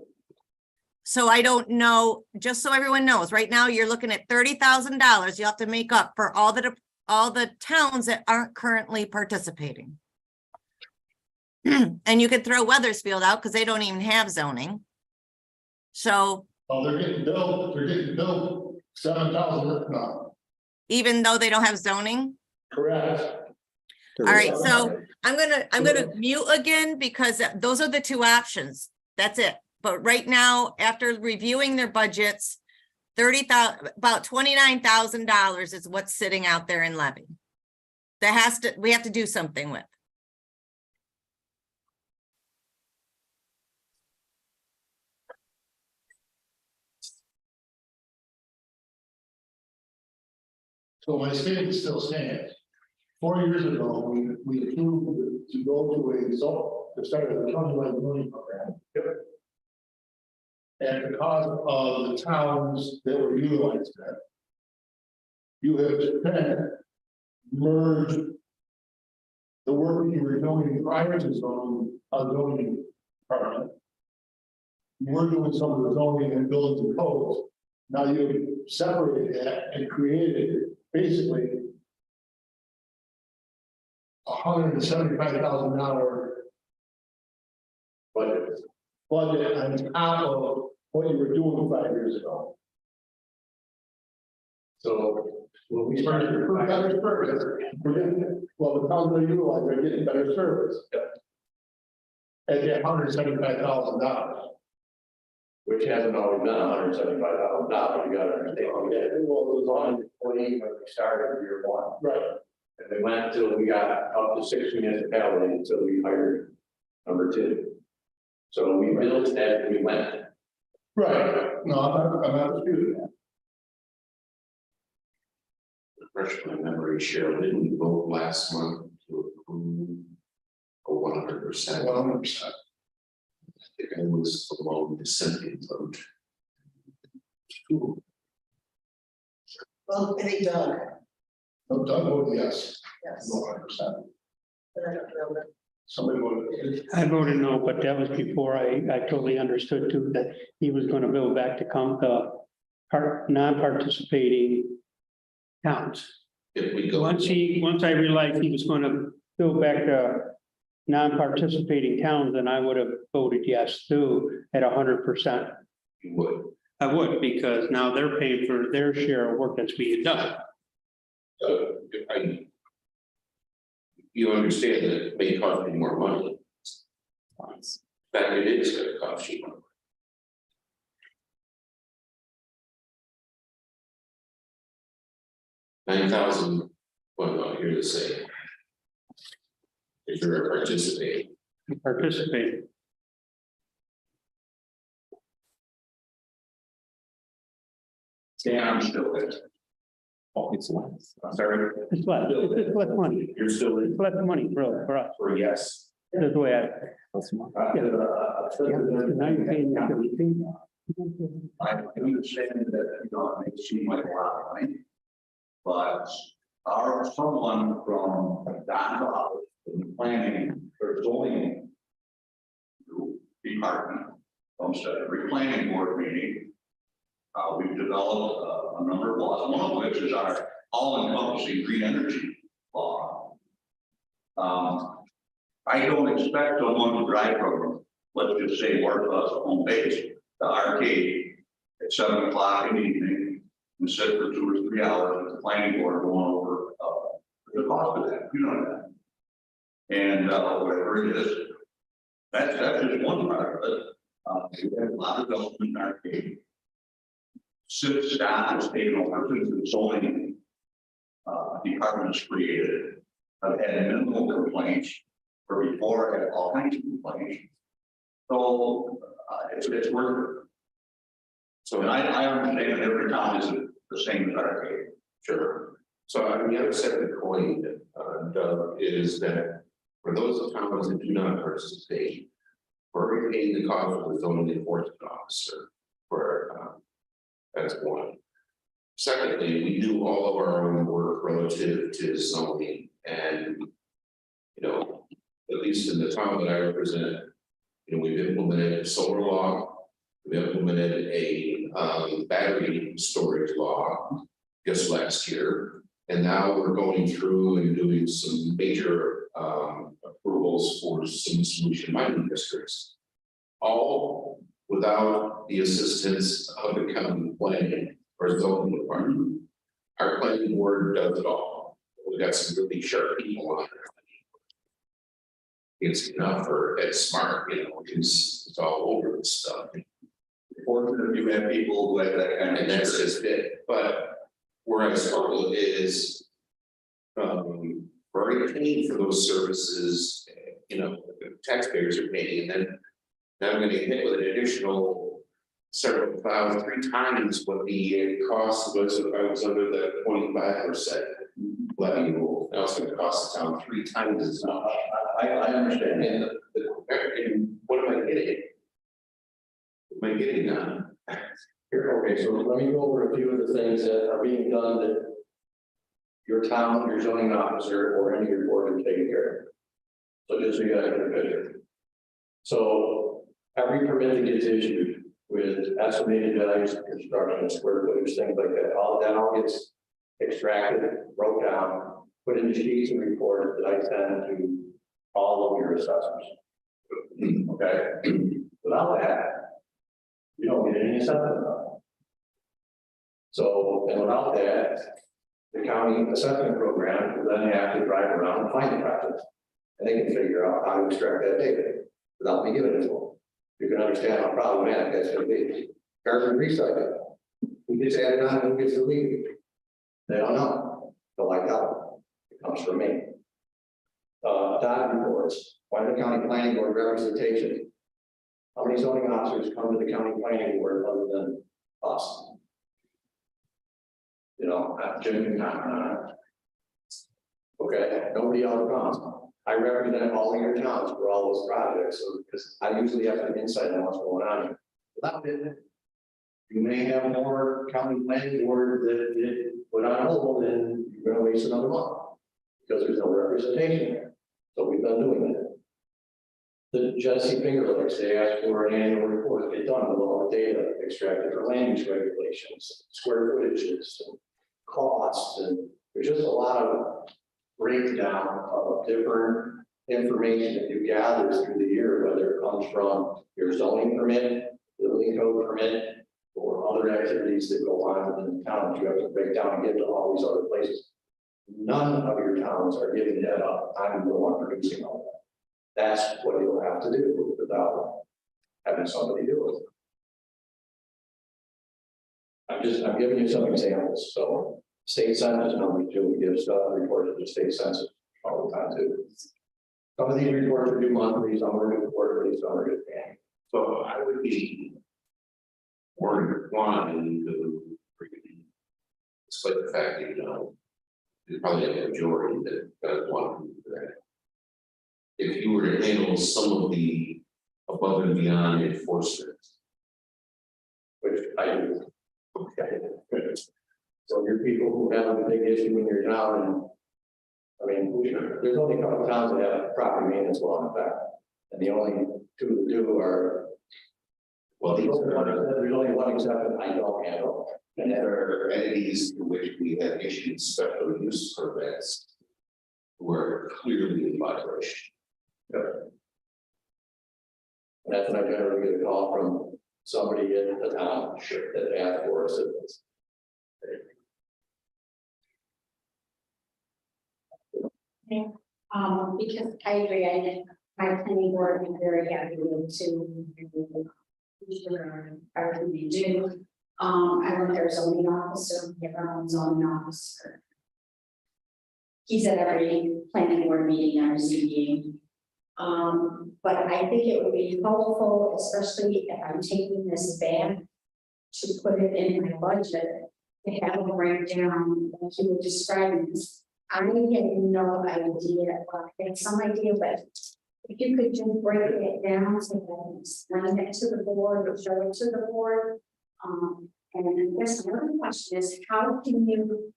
So I don't know, just so everyone knows, right now you're looking at $30,000 you have to make up for all the towns that aren't currently participating. And you could throw Weathersfield out because they don't even have zoning. So Oh, they're getting billed $7,000 now. even though they don't have zoning. Correct. All right, so I'm gonna mute again because those are the two options. That's it. But right now, after reviewing their budgets, about $29,000 is what's sitting out there in levy. We have to do something with. So my statement still stands. 4 years ago, we approved to go to a zone, to start a countywide zoning program. And because of the towns that were utilized that. You have then merged. The work you were doing prior to zoning department. You were doing some of the zoning and buildings and codes. Now you separated that and created basically $175,000 budget on top of what you were doing 5 years ago. So when we started to improve better service, we're getting, well, the towns that utilize are getting better service. At that $175,000. Which hasn't always been $175,000, you gotta understand. Well, it was on 20 when we started year one. Right. And we went till we got up to 6 municipalities until we hired number 2. So we built as we went. Right, no, I'm not disputing that. Refresh my memory, Cheryl, didn't we vote last month to approve a 100%? 100%. I think I was alone dissenting vote. Well, I think Doug, No, Doug voted yes, yes. 100%. But I don't know that. Somebody voted. I voted no, but that was before I totally understood too, that he was gonna build back to non-participating towns. If we go. Once I realized he was gonna build back to non-participating towns, then I would have voted yes too at 100%. You would. I would, because now they're paying for their share of work that's being done. You understand that it may cost me more money. In fact, it is gonna cost you more. $9,000, what about here to say? If you're participating. Participate. Yeah, I'm still there. Oh, it's less. I'm sorry. It's less money. You're still in It's less money for us. for yes. That's the way I. That's more. Now you're paying everything. I understand that, it may seem like a lot of money. But someone from Don planning or zoning department, instead of replanning board meeting, we've developed a number of laws, one of which is our all-encompassing green energy law. I don't expect someone to drive from, let's just say, work us home base, the arcade at 7 o'clock in the evening and sit for 2 or 3 hours with the planning board going over the cost of that, you know that. And whatever it is, that's just one part of it. We have a lot of development in arcade. Since that has taken over, since the zoning department is created, I've had minimal complaints, or before I had all kinds of complaints. So it's worth it. So and I understand that every town isn't the same as arcade. Sure. So on the other side of the coin, Doug, is that for those towns that do not participate, we're paying the cost of the zoning enforcement officer for that's one. Secondly, we do all of our own work relative to zoning, and at least in the town that I represent, we've implemented a solar law, we implemented a battery storage law just last year, and now we're going through and doing some major approvals for some solution mining districts, all without the assistance of the county planning or zoning department. Our planning board does it all. We've got some really sharp people on there. It's enough for that smart, it's all over this stuff. Fortunately, you have people who have that kind of. And that's just it, but where I struggle is. We're already paying for those services, the taxpayers are paying, and then. Now I'm gonna get hit with an additional several thousand, 3 times what the cost was if I was under the 25% levy rule. Now it's gonna cost the town 3 times as much. I understand. And and what am I getting? What am I getting on? Here, okay, so let me go over a few of the things that are being done that your town, your zoning officer, or any of your board are taking care of. So just so you guys get a picture. So every permit that gets issued with estimated values of construction, square footage, things like that, all that all gets extracted, broke down, put into sheets and reports that I send to all of your assessors. Okay, without that, you don't get any assessment. So, and without that, the county assessment program will then have to drive around and find the projects. And they can figure out how to extract that data without me giving it to them. You can understand how problematic that's gonna be. Carbon recycling, who gets added on, who gets deleted? They don't know, but like that, it comes from me. Dot reports, why the county planning board representation? How many zoning officers come to the county planning board other than us? You know, Jim can comment on it. Okay, nobody else comes. I represent all of your towns for all those projects, so because I usually have an insight on what's going on here. Without it, you may have more county planning board that put on hold, and you're gonna waste another month because there's no representation there. So we've been doing that. The Genesee Finger Lakes, they asked for an annual report, get done with all the data extracted for land use regulations, square footages, and costs, and there's just a lot of breakdown of different information that you gather through the year, whether it comes from your zoning permit, building code permit, or other activities that go on within the town, that you have to break down and get to all these other places. None of your towns are giving that up. I'm the one producing all that. That's what you'll have to do without having somebody do it. I'm giving you some examples. So state census numbers too, we give stuff reported to state census all the time too. Some of these reports are due monthly, some are due quarterly, some are due annually. So I would be more inclined to, despite the fact that, you know, you probably have a majority that want to do that. If you were to handle some of the above and beyond enforcement. Which I do. Okay. So your people who have a big issue in your town, and I mean, there's only a couple of towns that have property maintenance law in effect. And the only two that do are, well, there's only one exception I don't handle. And there are entities to which we have issued special use permits who are clearly in violation. And that's when I generally get a call from somebody in the town that asked for assistance. Because I agree, my planning board is very happy to everything they do. I want their zoning officer, we have our own zoning officer. He's at every planning board meeting, every ZBA. But I think it would be helpful, especially if I'm taking this back, to put it in my budget, to have a breakdown, like you were describing this. I had no idea, well, I had some idea, but if you could just break it down so that it's bring it to the board or show it to the board. And I guess another question is, how can you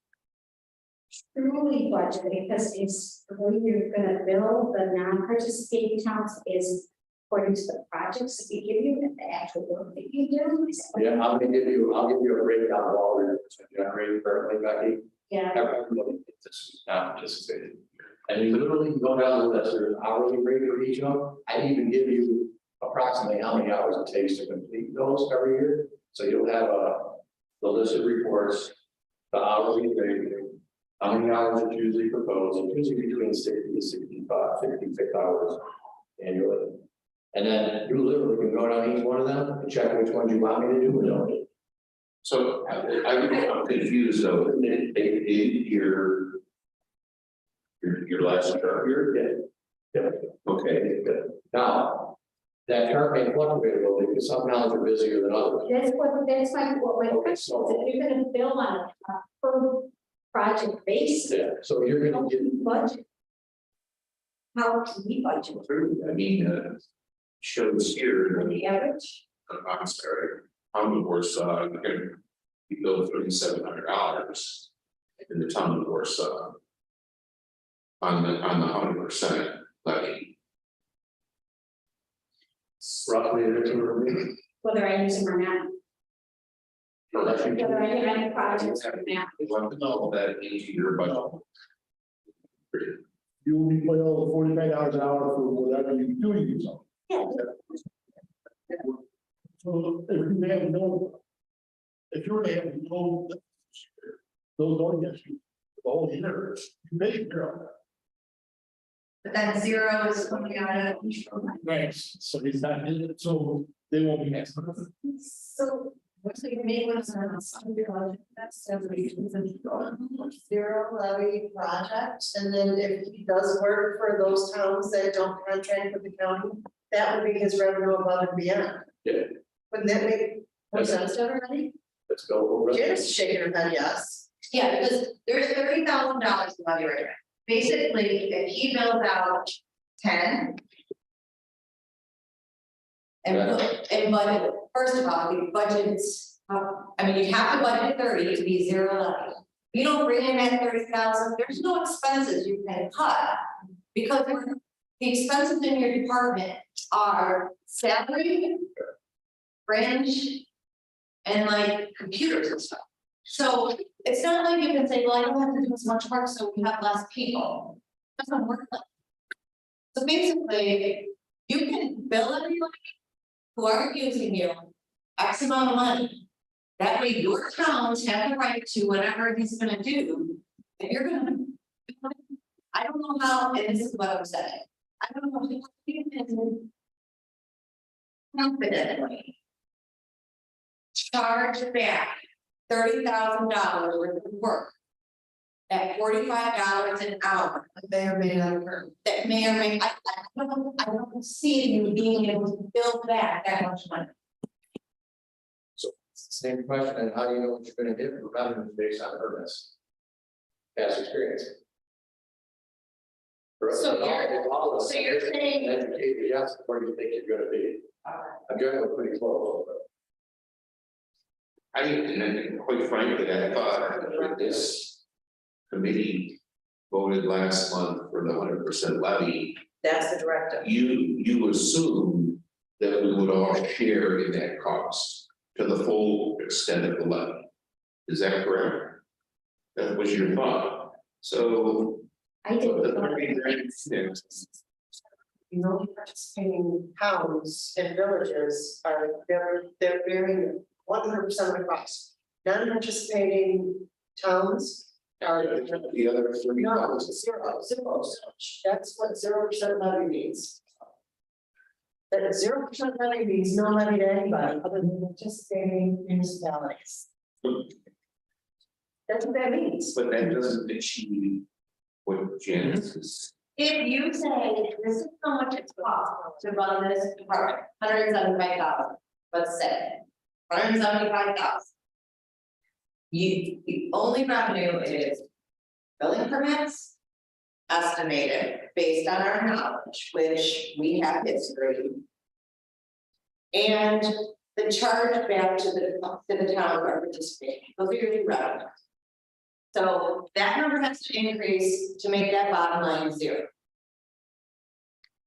truly budget, because it's the way you're gonna build the non-participating towns is according to the projects that we give you and the actual work that you do? Yeah, I'll give you a breakdown of all the generated currently, Becky. Yeah. Everybody is not participating. And you literally go down the list, there's an hourly rate for each of them. I even give you approximately how many hours it takes to complete those every year. So you'll have the list of reports, the hourly rate, how many hours it's usually proposed, it's usually between 60 to 65, 66 hours annually. And then you literally can go down each one of them and check which ones you want me to do or don't do. So I'm confused though, your last term, Yeah. okay, Now, that chart may fluctuate a little bit, because some towns are busier than others. That's what my question is, if you're gonna bill on a per project basis, Yeah, so you're how gonna get, can you budget? How can we budget I mean, shows here, for the average? I'm sorry, Warsaw, gonna be billed $3,700 in the town of Warsaw. On the 100% levy. roughly, there's a Whether I use them or not, unless you whether I have any projects or not. You want to know that into your budget. You will be paying over $45 an hour for whatever you do use on. Yeah. So if you have no, if you were to have no, those don't get you, the whole year, you pay your. But then zero is coming out of. Right. So he's not, so they won't be next. So what's the main ones on that's Zero levy project, and then if he does work for those towns that don't contract with the county, that would be his revenue above and beyond. Yeah. Wouldn't that make more sense to everybody? Let's go over. Janice shaking her head, yes. Yeah, because there's $30,000 levy right there. Basically, if he bills out 10. And budget, first of all, the budget's, I mean, you have to budget 30 to be zero levy. You don't bring in that 30,000, there's no expenses you can cut. Because the expenses in your department are salary, branch, and like computers and stuff. So it's not like you can say, well, I don't have to do as much work, so we have less people. It doesn't work like that. So basically, you can bill everybody who are using you X amount of money. That way your towns have the right to whatever he's gonna do. And you're gonna, I don't know how, and this is what I'm saying. I don't know if you can confidently charge back $30,000 worth of work at $45 an hour. May or may not occur. That may or may, I don't see you being able to build back that much money. Same question, and how do you know what you're gonna get for revenue based on permits? Past experience. So you're saying- Educated, yes, where do you think you're gonna be? I'm generally pretty close, but. And then quite frankly, I thought that this committee voted last month for the 100% levy. That's the directive. You assume that we would all share in that cost to the full extent of the levy. Is that correct? That was your thought. So. I didn't. the 30 grand, yeah. You know, participating towns and villages are, they're bearing 100% of the cost. Non-participating towns are. The other 30 No, dollars. zero. That's what 0% levy means. That 0% levy means no levy to anybody other than participating municipalities. That's what that means. But that doesn't achieve what Janice is. If you say, this is how much it's cost to run this department, 175,000, let's say, 175,000. The only revenue is building permits, estimated based on our knowledge, which we have history. And the charge back to the town for participating, those are your two revenues. So that number has to increase to make that bottom line zero.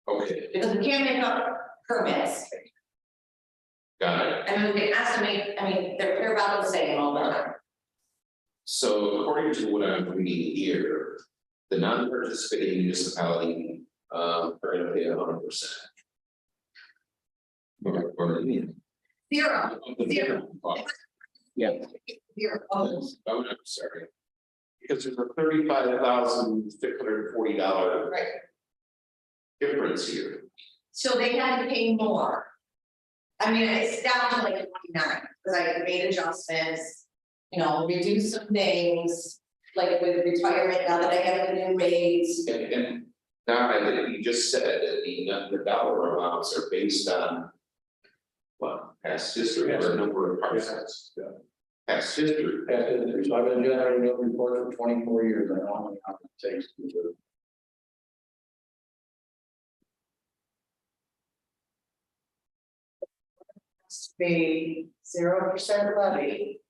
Okay, Because we can't make up permits, got it. and we can estimate, I mean, they're about the same all the time. So according to what I'm reading here, the non-participating municipality, are gonna pay 100%. Or, Zero. Zero. Yeah. Zero. Oh, I'm sorry. Because there's a $35,640 Right. difference here. So they had to pay more. I mean, it's down to like 29, because I made adjustments, reduced some things, like with retirement, now that I have the new raise. And Now, I think you just said that the dollar amounts are based on. What, past history or a number of parcels? Yeah. Past history. Past history. So I've been generating those reports for 24 years. I know how many hours it takes to do it. Be 0% levy.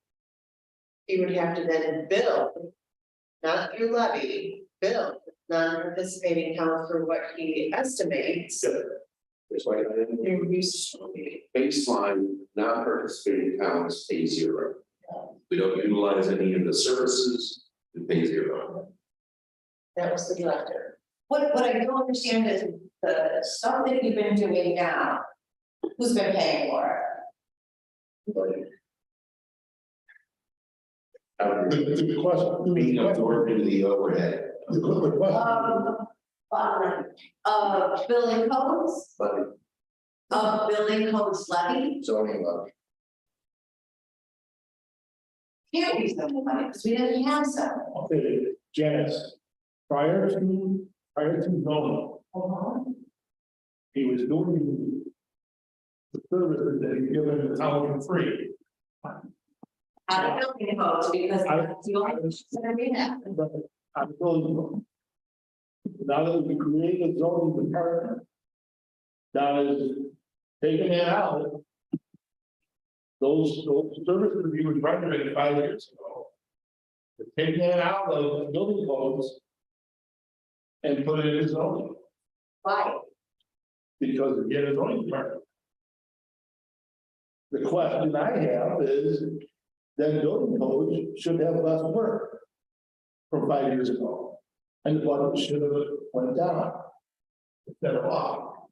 He would have to then bill, not through levy, bill non-participating town for what he estimates. It's like I didn't. It would be Baseline, non-participating towns pay zero. We don't utilize any of the services, we pay zero. That was the director. What I don't understand is the stuff that you've been doing now, who's been paying for it? The question. Being absorbed into the overhead. The question. Building codes, But building codes levy, zoning levy. can't use them money, because we didn't have some. Okay, Janice, prior to zoning, he was doing the services that he given the town for free. Out of building codes, because that's the only thing that we have. But I'm telling you, now that we created a zoning department, that is taking it out. Those services we were rendering 5 years ago. They're taking it out of the building codes. And put it in zoning, Why? because we get a zoning department. The question I have is, then building codes should have less work. From 5 years ago, and the budget should have went down. Instead of up.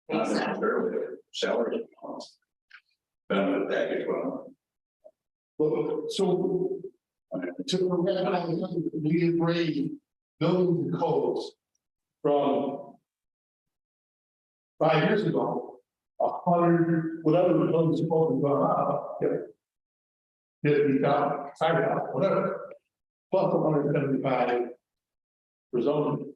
Not necessarily salary costs. Benefit package, well, But so. We agree building codes. From. 5 years ago. 100, whatever the building's supposed to go up. 50,000, 5,000, whatever. Plus 175. For zoning.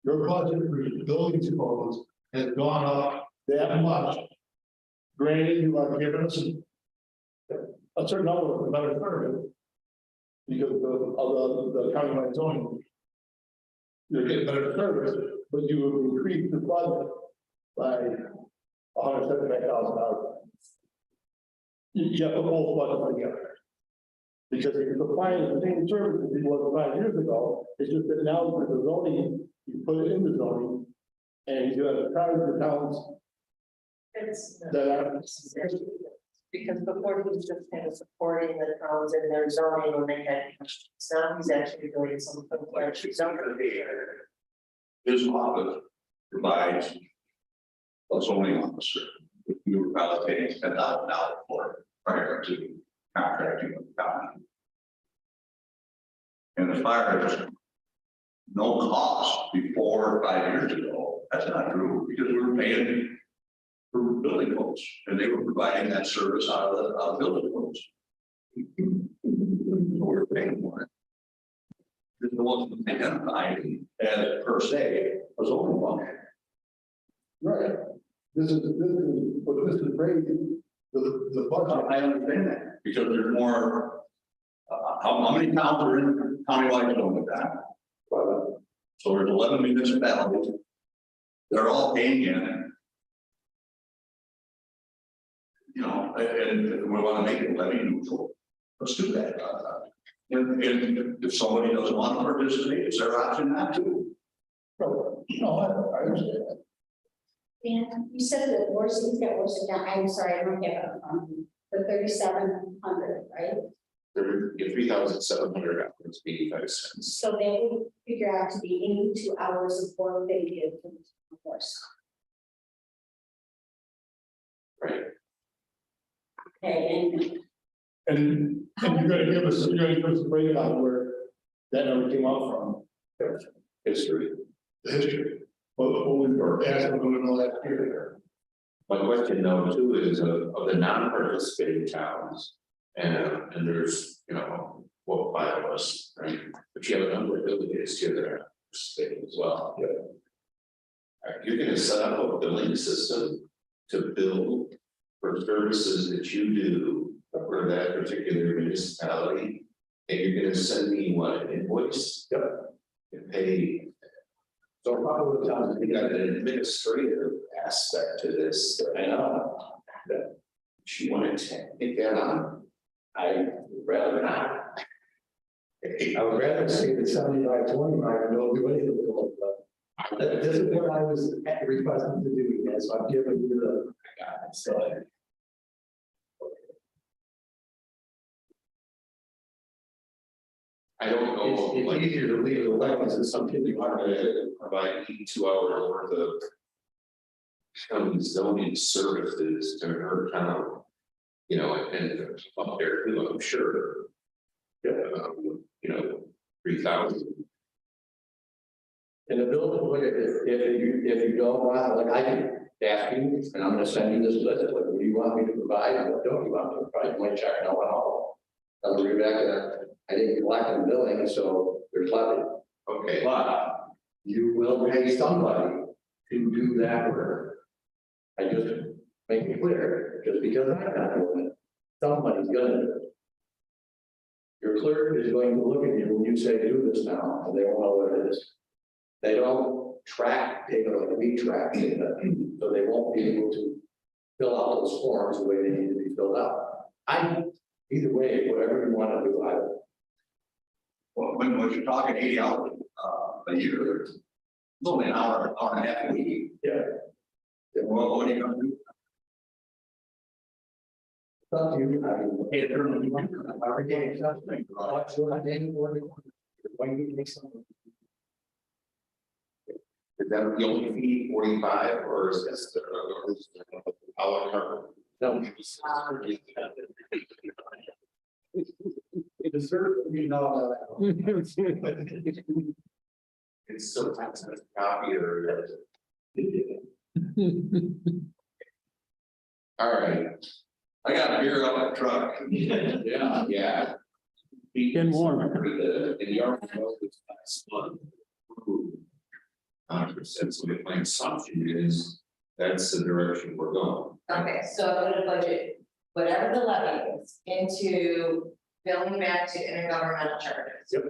Your budget for your building codes has gone up that much. Granted, you are giving us a certain number of better service. Because of the countywide zoning. You're getting better service, but you will increase the budget by $175,000. You have to hold budget together. Because if you're supplying the same services it was 5 years ago, it's just that now with the zoning, you put it in the zoning. And you have to charge the towns It's that are. because before he was just kind of supporting the towns in their zoning when they had, now he's actually doing something like zoning. his office provides a zoning officer. We were allocating $10,000 for it prior to contracting with the county. And as far as no cost before 5 years ago, that's not true, because we were paying for building codes, and they were providing that service out of building codes. So we're paying for it. This wasn't identified as per se a zoning function. Right. This is raising the budget. I understand that, because there's more, how many towns are in countywide zone with that? So there's 11 municipalities. They're all paying in. You know, and we want to make it levy neutral. Let's do that. And if somebody doesn't want to participate, it's their option not to. No, I understand that. And you said that Worson's got Worcester down, I'm sorry, I don't get it, the 3,700, right? They're 3,785 cents. So they would figure out to be 82 hours of work they did for the course. Right. Okay, And you're gonna give us a breakdown where that number came out from. History. The history. Well, we were asking them to know that here. My question though too is of the non-participating towns, and there's, you know, 5 of us, right? But you have a number of villages here that are participating as well. You're gonna set up a billing system to bill for services that you do for that particular municipality. And you're gonna send me what, an invoice? And pay. So probably the times You got an administrative aspect to this, that I know, you want to take that on. I would rather not. I would rather see the 75-25 and don't do anything with it, but this is what I was requesting to do, and so I'm giving you the. So. I don't know. It's like, easier to leave it alone, Is as it something something you you want want to do. to provide 2 hours worth of county zoning services to her town? You know, and up there too, I'm sure. You know, 3,000. And the bill, look at if you don't want, like I can ask you, and I'm gonna send you this list, like, what do you want me to provide, and what don't you want me to provide, you might check no one all. I'll read back that, I didn't collect the billing, so there's levy. Okay, But you will pay somebody to do that work. I just make it clear, just because I'm not doing it, somebody's gonna do it. Your clerk is going to look at you when you say do this now, and they won't know what it is. They don't track data like we track data, so they won't be able to fill out those forms the way they need to be filled out. Either way, whatever you want to do, Well, when you're talking 80 hours a year, it's only an hour and a half a week. yeah. Well, what are you gonna do? It's up to you. I mean, hey, they're already getting something. What's your name? Why do you make something? is that the only fee, 45, or is this the a la carte? No. It deserves to be known. It's so tax copy or. All right, I got beer on my truck. yeah. Getting warm. And the article was last month. 100%, so my assumption is that's the direction we're going. Okay, so I'm gonna budget whatever the levy is into billing back to intergovernmental charges. Yep.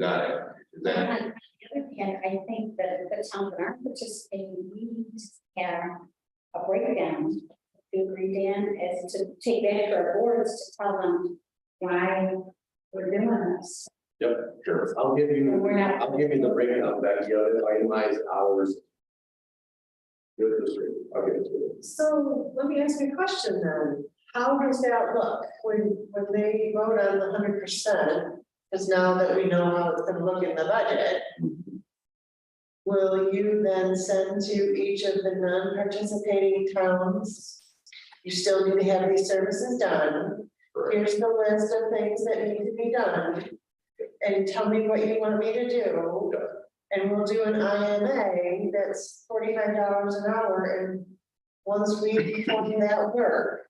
Got it. Is that, On the other hand, I think that the towns that aren't participating, we need to have a breakdown. To agree, Dan, as to take that to our boards to tell them why we're doing this. Yep, sure. I'll give you the breakdown back, the other itemized hours. I'll give it to you. So let me ask you a question then. How does that look when they vote on the 100%? Because now that we know how it's gonna look in the budget. Will you then send to each of the non-participating towns? You still need to have these services done. Here's the list of things that need to be done. And tell me what you want me to do. And we'll do an IMA that's $45 an hour, and once we perform that work.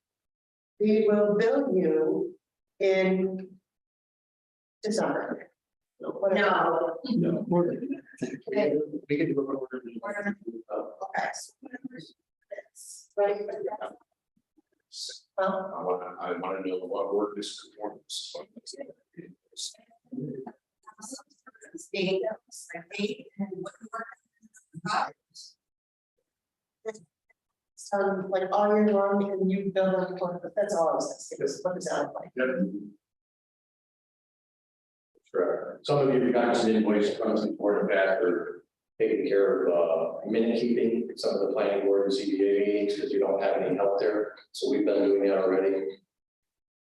We will bill you in December. Whatever. No. We can do a quarter. Okay. Right. Well, I wanna know what work is performance. like all year long, and you bill them for, that's all I was asking, is what does that look like? Sure. Some of you got an invoice from some board and back for taking care of minute keeping, some of the planning board and CBA meetings, because you don't have any help there. So we've been doing that already.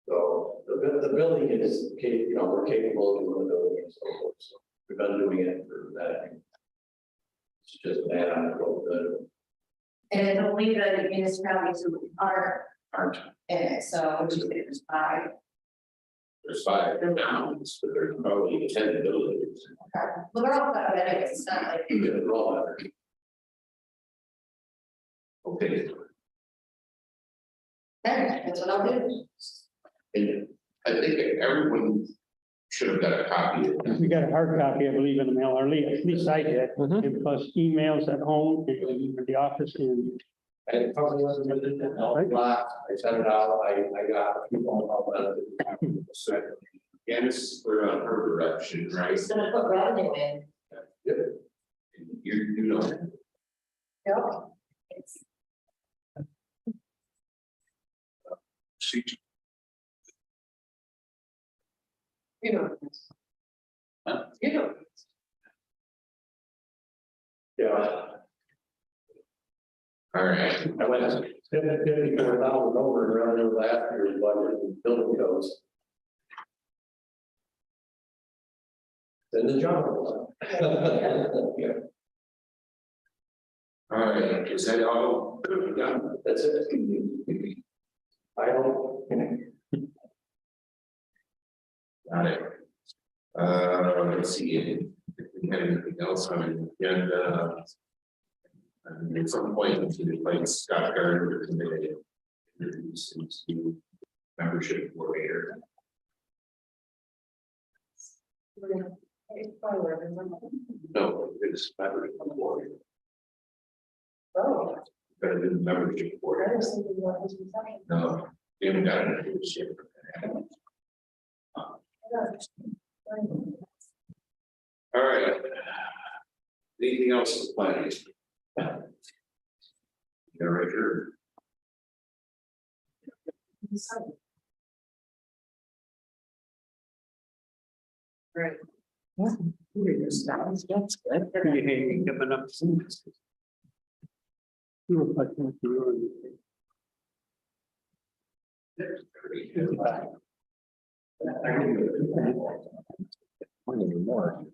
So the building is, we're capable of doing the building and so forth. So we've been doing it for that. It's just an add-on to what the And it's only the municipalities who aren't. in it, so which is there's 5. There's 5 towns, but there's probably 10 buildings. Well, they're all set up anyways, it's not like. They're all better. Okay, That's what I'll do. and I think everyone should have got a copy of that. We got a hard copy, I believe, in the mail, or at least I did, Mhm. and plus emails at home, and in the office, and I probably wasn't with it, a lot, I sent it out, I got a few phone calls out of it. Yeah, this is for her direction, right? It's gonna put revenue in. You know. Yep. You know. You know. Yeah, All right, I went 54,000 over around last year's budget and building codes. Then the jungle. Yeah, all right, is that all? Yeah. that's it. I don't. Got it. Let's see, if we have anything else on the agenda. At some point, we should invite Scott Gardner to introduce him to membership coordinator. No, it's membership coordinator. Oh. Better than membership I coordinator. was thinking about his reception. No, we haven't got an membership. All right. Anything else to plan? Yeah, right here. Right. That's good. Hey, giving up. You were like, you were- More.